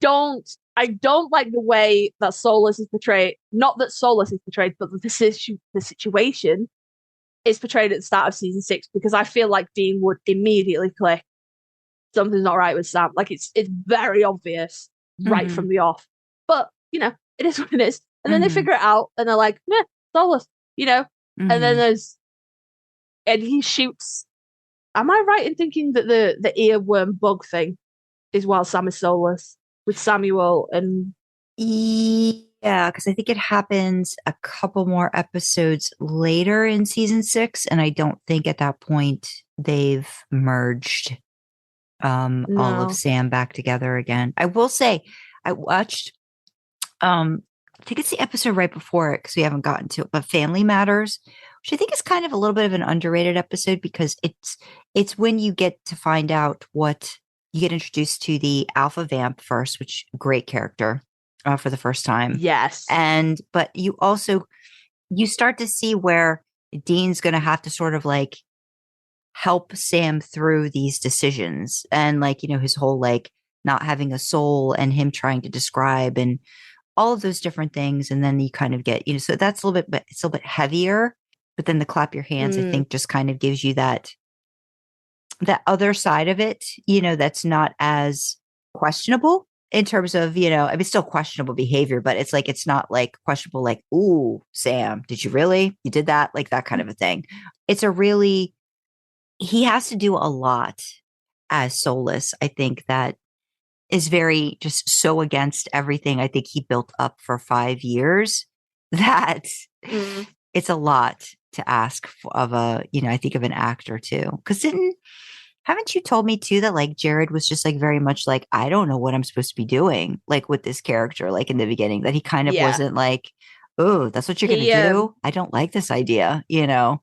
Speaker 4: don't like the way that Soulless is portrayed. Not that Soulless is portrayed, but the situation is portrayed at the start of season 6, because I feel like Dean would immediately click something's not right with Sam. It's very obvious right from the off. But, it is what it is. And then they figure it out and they're like, meh, Soulless, And then and he shoots. Am I right in thinking that the earworm bug thing is while Sam is Soulless? With Samuel and
Speaker 3: because I think it happens a couple more episodes later in season 6, and I don't think at that point they've merged all of Sam back together again. I will say I watched I think it's the episode right before it because we haven't gotten to it, but Family Matters, which I think is kind of a little bit of an underrated episode because it's when you get to find out what you get introduced to the alpha vamp first, which great character for the first time.
Speaker 4: Yes.
Speaker 3: But you start to see where Dean's going to have to sort of help Sam through these decisions and his whole not having a soul and him trying to describe and all of those different things. And then you kind of get, so that's a little bit, but it's a little bit heavier, but then the Clap Your Hands, I think just kind of gives you that other side of it, that's not as questionable in terms of, it's still questionable behavior, but it's not questionable, ooh, Sam, did you really? You did that? That kind of a thing. He has to do a lot as Soulless. I think that is very just so against everything I think he built up for 5 years that it's a lot to ask of I think of an actor too. Because Haven't you told me too that like Jared was just like very much like, I don't know what I'm supposed to be doing, like with this character, like in the beginning, that he kind of wasn't like, oh, that's what you're gonna do? I don't like this idea, you know.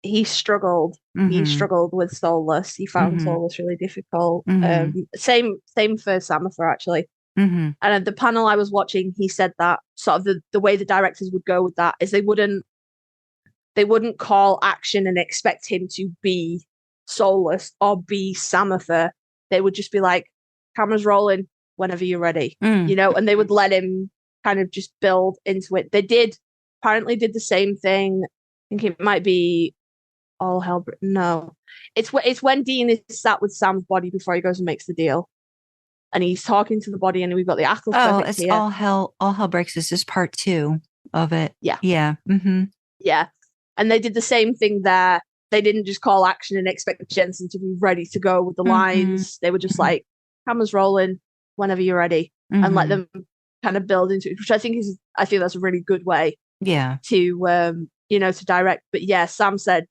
Speaker 4: He struggled. He
Speaker 3: Mhm,
Speaker 4: struggled with Soulless. He found
Speaker 3: mhm,
Speaker 4: Soulless really difficult.
Speaker 3: mhm,
Speaker 4: Same for Samatha actually.
Speaker 3: mhm,
Speaker 4: And at the panel I was watching, he said that sort of the way the directors would go with that is they wouldn't call action and expect him to be Soulless or be Samatha. They would just be like, cameras rolling whenever you're ready,
Speaker 3: mm.
Speaker 4: and they would let him kind of just build into it. They apparently did the same thing. I think it might be All Hell. No, it's when Dean is sat with Sam's body before he goes and makes the deal. And he's talking to the body, and we've got the Ackles
Speaker 3: Oh,
Speaker 4: perfect
Speaker 3: it's
Speaker 4: here.
Speaker 3: all hell breaks loose is part 2 of it.
Speaker 4: Yeah.
Speaker 3: Yeah. Mm-hmm.
Speaker 4: Yeah. And they did the same thing there. They didn't just call action and expect Jensen to be ready to go with the lines. They were just like, cameras rolling whenever you're ready, and let them kind of build into it, which I think that's a really good way
Speaker 3: Yeah.
Speaker 4: to to direct. But yeah, Sam said,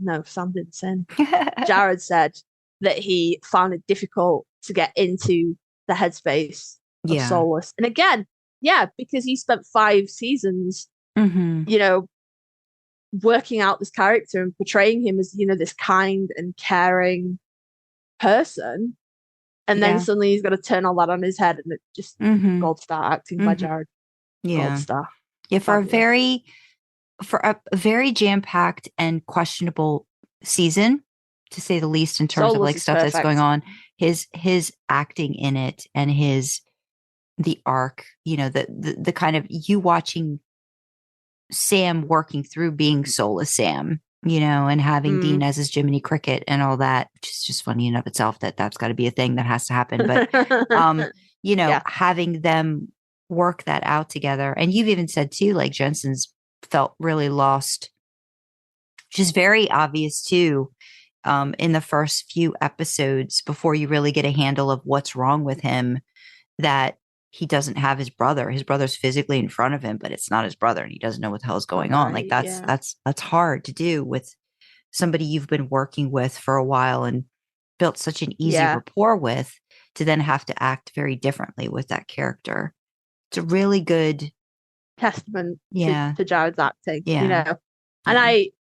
Speaker 4: no, Sam didn't say anything. Jared said that he found it difficult to get into the headspace of
Speaker 3: Yeah.
Speaker 4: Soulless. And again, yeah, because he spent 5 seasons, working out this character and portraying him as, this kind and caring person. And then suddenly he's got to turn all that on his head, and it just gold star acting by Jared.
Speaker 3: Yeah.
Speaker 4: Gold star.
Speaker 3: Yeah, for
Speaker 4: Fabulous.
Speaker 3: a very jam-packed and questionable season, to say the least, in terms of like stuff that's going on. His acting in it and the arc, the kind of you watching Sam working through being Soulless Sam, and having Dean as his Jiminy Cricket and all that, which is just funny in of itself that's got to be a thing that has to happen. But, having them work that out together. And you've even said too, like Jensen's felt really lost, which is very obvious too, in the first few episodes before you really get a handle of what's wrong with him, that he doesn't have his brother. His brother's physically in front of him, but it's not his brother, and he doesn't know what the hell is going on. Like that's hard to do with somebody you've been working with for a while and built such an easy rapport with, to then have to act very differently with that character. It's a really good
Speaker 4: testament to Jared's acting, And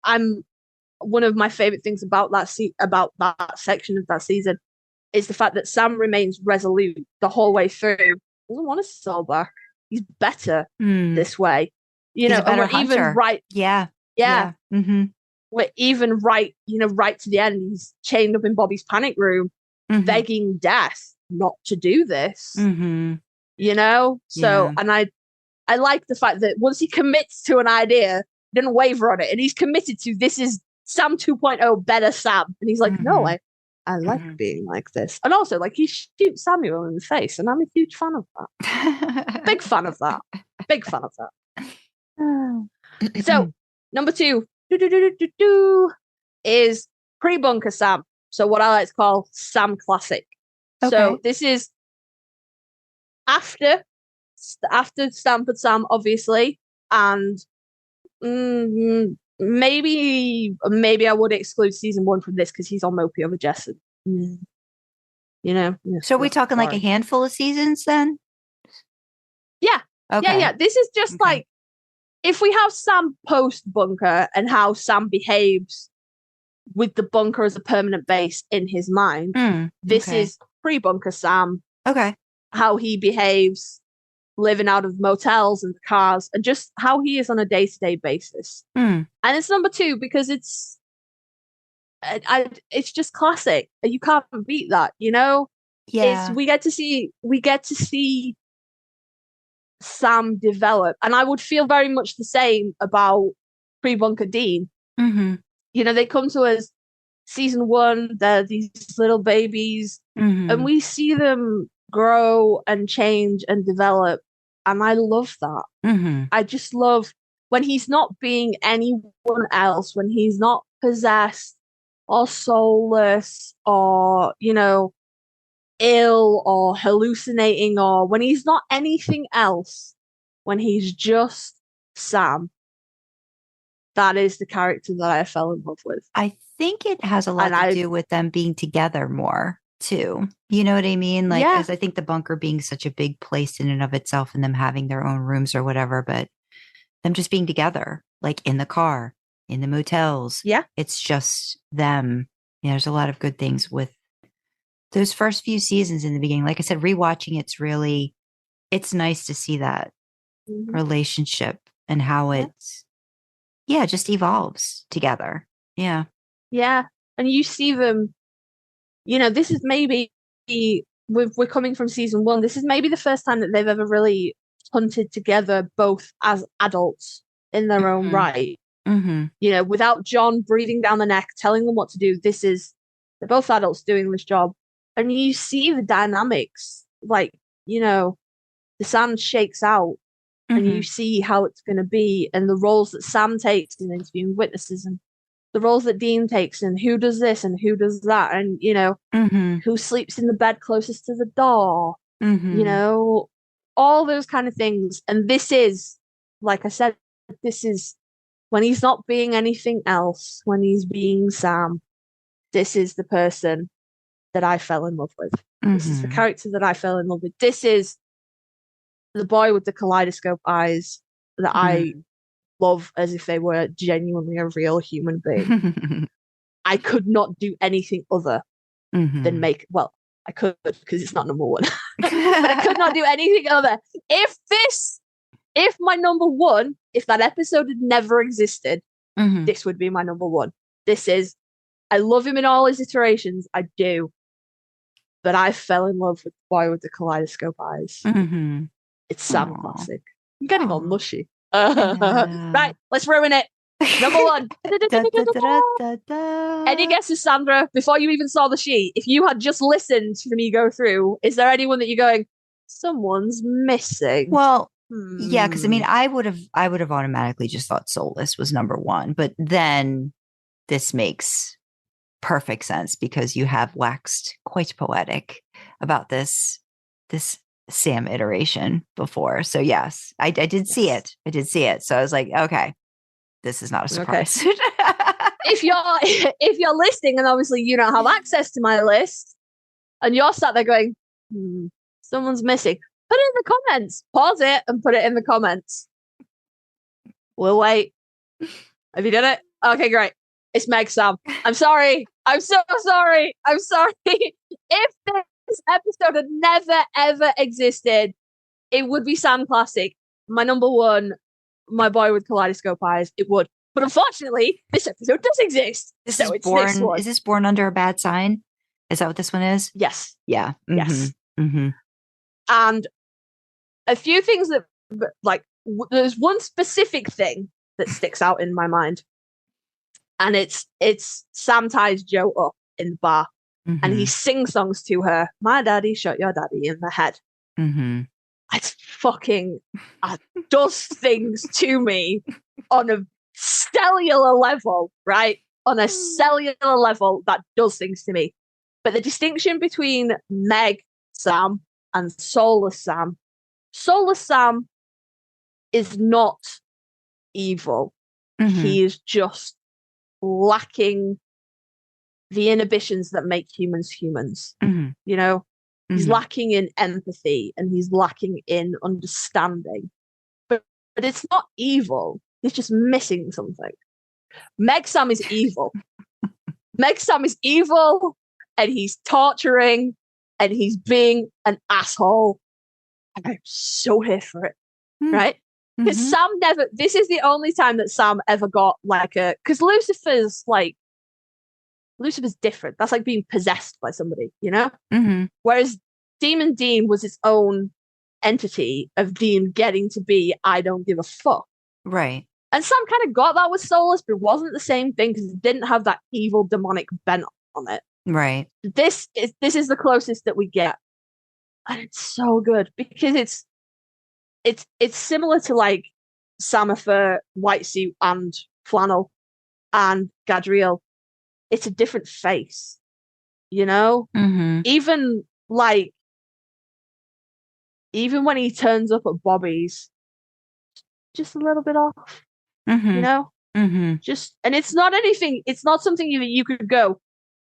Speaker 4: I'm one of my favorite things about about that section of that season is the fact that Sam remains resolute the whole way through. Doesn't want to sell back. He's better this way,
Speaker 3: He's a better
Speaker 4: and we're
Speaker 3: hunter.
Speaker 4: even right.
Speaker 3: Yeah.
Speaker 4: Mm-hmm. We're even right, right to the end. He's chained up in Bobby's panic room, begging death not to do this. So, and I like the fact that once he commits to an idea, he doesn't waver on it, and he's committed to this is Sam 2.0 better Sam, and he's like, no, I like being like this. And also, like, he shoots Samuel in the face, and I'm a huge fan of that. Big fan of that. Big fan of that. So, number 2 is pre-bunker Sam. So what I like to call Sam Classic. Okay. So this is after Stanford Sam, obviously, and maybe I would exclude season 1 from this because he's on Mopey over Jessen.
Speaker 3: So are we talking like a handful of seasons then?
Speaker 4: Yeah. Okay. Yeah. This is just like, if we have Sam post bunker and how Sam behaves with the bunker as a permanent base in his mind, this is pre-bunker Sam.
Speaker 3: Okay.
Speaker 4: How he behaves living out of motels and cars, and just how he is on a day-to-day basis. And it's number 2 because it's just classic. You can't beat that,
Speaker 3: Yeah.
Speaker 4: We get to see Sam develop, and I would feel very much the same about pre-bunker Dean. They come to us season 1, they're these little babies, and we see them grow and change and develop, and I love that. I just love when he's not being anyone else, when he's not possessed or soulless or ill or hallucinating, or when he's not anything else, when he's just Sam. that is the character that I fell in love with.
Speaker 3: I think it has a lot to do with them being together more too. You know what I mean? Like, as I think the bunker being such a big place in and of itself and them having their own rooms or whatever, but them just being together, like in the car, in the motels.
Speaker 4: Yeah.
Speaker 3: It's just them. Yeah, there's a lot of good things with those first few seasons in the beginning. Like I said, rewatching it's nice to see that relationship and how it's just evolves together. Yeah.
Speaker 4: Yeah. And you see them, this is maybe we're coming from season 1. This is maybe the first time that they've ever really hunted together both as adults in their own right. Without John breathing down the neck, telling them what to do. They're both adults doing this job. And you see the dynamics, like, the sand shakes out and you see how it's going to be, and the roles that Sam takes in interviewing witnesses, and the roles that Dean takes, and who does this and who does that, and, who sleeps in the bed closest to the door, all those kind of things. And this is, like I said, this is when he's not being anything else, when he's being Sam, this is the person that I fell in love with. This is the character that I fell in love with. This is the boy with the kaleidoscope eyes that I love as if they were genuinely a real human being. I could not do anything other than I could, because it's not number 1. But I could not do anything other. If my number 1, if that episode had never existed, this would be my number 1. I love him in all his iterations. I do. But I fell in love with the boy with the kaleidoscope eyes. It's Sam classic. I'm getting all mushy. Right, let's ruin it. Number 1. Any guesses, Sandra? Before you even saw the sheet, if you had just listened to me go through, is there anyone that you're going, someone's missing?
Speaker 3: Well, yeah, because I would have automatically just thought Soulless was number 1, but then this makes perfect sense because you have waxed quite poetic about this Sam iteration before. So yes, I did see it. I did see it. So I was like, okay, this is not a surprise. Okay.
Speaker 4: if you're listening and obviously you don't have access to my list and you're sat there going, someone's missing, put it in the comments. Pause it and put it in the comments. We'll wait. Have you done it? Okay, great. It's Meg Sam. I'm sorry. I'm so sorry. I'm sorry. If this episode had never, ever existed, it would be Sam Classic. My number 1, my boy with kaleidoscope eyes. It would. But unfortunately, this episode does exist. Is
Speaker 3: this Born Under a Bad Sign? Is that what this one is?
Speaker 4: Yes.
Speaker 3: Yeah.
Speaker 4: Yes. And a few things that, like, there's one specific thing that sticks out in my mind. And it's Sam ties Jo up in the bar, and he sings songs to her. My daddy shot your daddy in the head. It's fucking does things to me on a cellular level, right? On a cellular level, that does things to me. But the distinction between Meg Sam and Soulless Sam is not evil. He is just lacking the inhibitions that make humans humans. He's lacking in empathy and he's lacking in understanding, but it's not evil. He's just missing something. Meg Sam is evil. Meg Sam is evil, and he's torturing, and he's being an asshole, and I'm so here for it. Right? Because Sam this is the only time that Sam ever got because Lucifer's different. That's like being possessed by somebody, Whereas Demon Dean was its own entity of Dean getting to be, I don't give a fuck.
Speaker 3: Right.
Speaker 4: And Sam kind of got that with Soulless, but it wasn't the same thing because it didn't have that evil demonic bent on it.
Speaker 3: Right.
Speaker 4: This is the closest that we get. And it's so good because it's similar to like Samafer, White Suit and Flannel and Gadriel. It's a different face, Even when he turns up at Bobby's, just a little bit off,
Speaker 3: Mm-hmm.
Speaker 4: And it's not anything, it's not something you could go,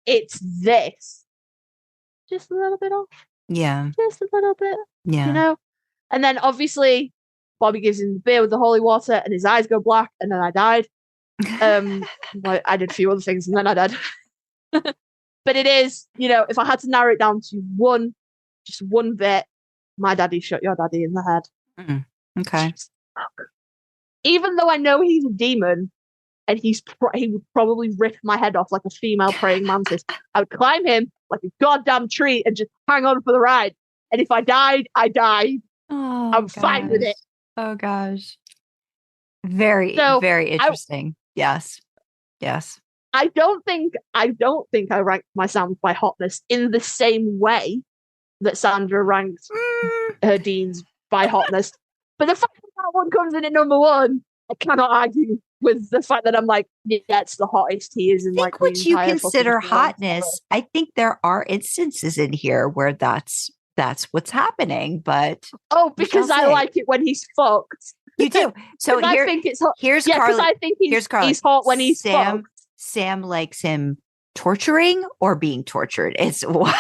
Speaker 4: it's this. Just a little bit off.
Speaker 3: Yeah.
Speaker 4: Just a little bit.
Speaker 3: Yeah.
Speaker 4: You know? And then obviously Bobby gives him the beer with the holy water and his eyes go black and then I died. I did a few other things and then I died. But it is, if I had to narrow it down to just one bit, my daddy shot your daddy in the head.
Speaker 3: Mm-hmm. Okay.
Speaker 4: Even though I know he's a demon and he would probably rip my head off like a female praying mantis, I would climb him like a goddamn tree and just hang on for the ride. And if I died, I died.
Speaker 3: Oh,
Speaker 4: I'm fine with it.
Speaker 3: Oh gosh. Very, very interesting. Yes.
Speaker 4: I don't think I ranked my Sams by hotness in the same way that Sandra ranked her Deans by hotness. But the fact that one comes in at number one, I cannot argue with the fact that I'm like, yeah, it's the hottest he is in like
Speaker 3: what you consider hotness. I think there are instances in here where that's what's happening, but
Speaker 4: because I like it when he's fucked.
Speaker 3: You do. So
Speaker 4: I think it's hot.
Speaker 3: Here's Karlee.
Speaker 4: I think he's hot when he's fucked.
Speaker 3: Sam likes him torturing or being tortured. It's one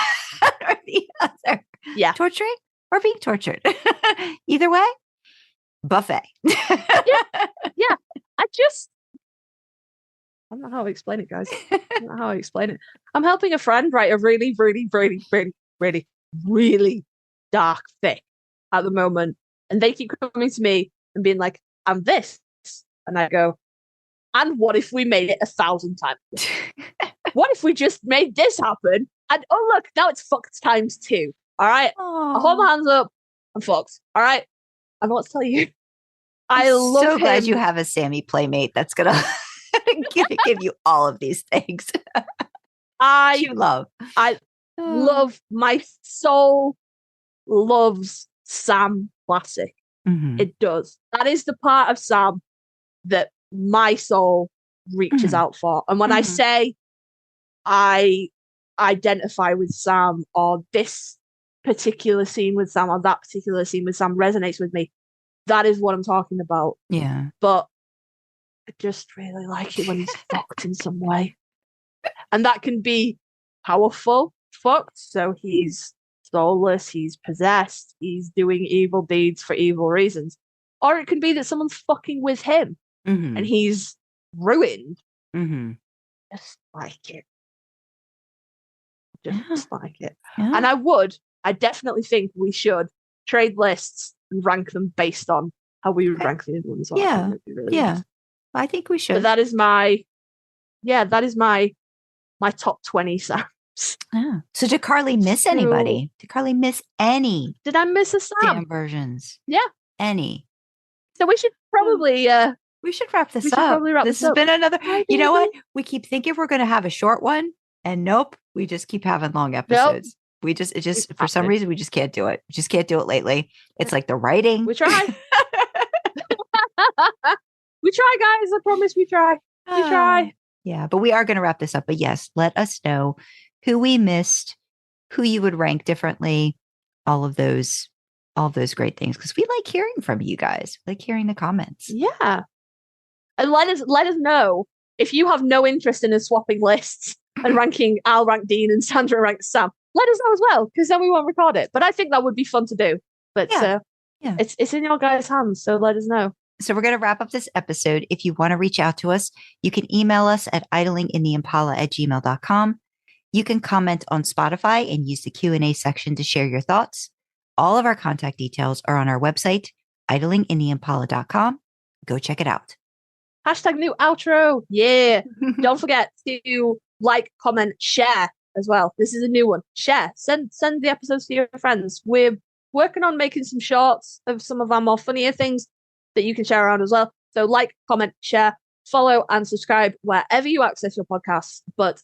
Speaker 3: or the other.
Speaker 4: Yeah.
Speaker 3: Torturing or being tortured. Either way, buffet.
Speaker 4: Yeah. I don't know how to explain it, guys. I don't know how to explain it. I'm helping a friend write a really, really, really, really, really, really dark fic at the moment. And they keep coming to me and being like, I'm this. And I go, and what if we made it 1,000 times? What if we just made this happen? And oh, look, now it's fucked times 2. All right. I hold my hands up. I'm fucked. All right. I know what to tell you. I'm
Speaker 3: so glad you have a Sammy playmate that's going to give you all of these things.
Speaker 4: I love, my soul loves Sam Classic.
Speaker 3: Mm-hmm.
Speaker 4: It does. That is the part of Sam that my soul reaches out for. And when I say I identify with Sam, or this particular scene with Sam, or that particular scene with Sam resonates with me, that is what I'm talking about.
Speaker 3: Yeah.
Speaker 4: But I just really like it when he's fucked in some way. And that can be powerful fucked. So he's soulless, he's possessed, he's doing evil deeds for evil reasons. Or it can be that someone's fucking with him and he's ruined. Just like it. Just like it. Yeah. And I definitely think we should trade lists and rank them based on how we would rank the other ones.
Speaker 3: Yeah. Nice. I think we should.
Speaker 4: But that is my top 20 Sams.
Speaker 3: Yeah. So did Karlee miss anybody? Did Karlee miss any?
Speaker 4: Did I miss a Sam
Speaker 3: versions?
Speaker 4: Yeah.
Speaker 3: Any.
Speaker 4: So we should probably
Speaker 3: we should wrap this up. This has been another. You know what? We keep thinking we're going to have a short one, and nope, we just keep having long episodes. Nope. For some reason we just can't do it. We just can't do it lately. It's like the writing.
Speaker 4: We try. We try, guys. I promise we try. We try.
Speaker 3: Yeah, but we are going to wrap this up. But yes, let us know who we missed, who you would rank differently, all of those great things, because we like hearing from you guys. We like hearing the comments.
Speaker 4: Yeah. And let us know if you have no interest in us swapping lists and ranking. I'll rank Dean and Sandra ranks Sam. Let us know as well, because then we won't record it. But I think that would be fun to do. But it's in your guys' hands, so let us know.
Speaker 3: So we're going to wrap up this episode. If you want to reach out to us, you can email us at idlingintheimpala@gmail.com. You can comment on Spotify and use the Q&A section to share your thoughts. All of our contact details are on our website, idlingintheimpala.com. Go check it out.
Speaker 4: #new outro. Yeah. Don't forget to like, comment, share as well. This is a new one. Share. Send the episodes to your friends. We're working on making some shorts of some of our more funnier things that you can share around as well. So like, comment, share, follow, and subscribe wherever you access your podcasts. But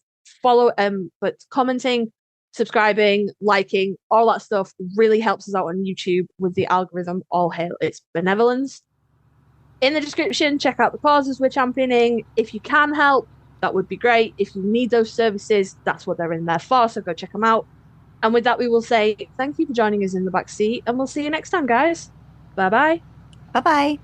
Speaker 4: commenting, subscribing, liking, all that stuff really helps us out on YouTube with the algorithm. All hail its benevolence. In the description, check out the causes we're championing. If you can help, that would be great. If you need those services, that's what they're in there for. So go check them out. And with that, we will say thank you for joining us in the back seat, and we'll see you next time, guys. Bye-bye.
Speaker 3: Bye-bye.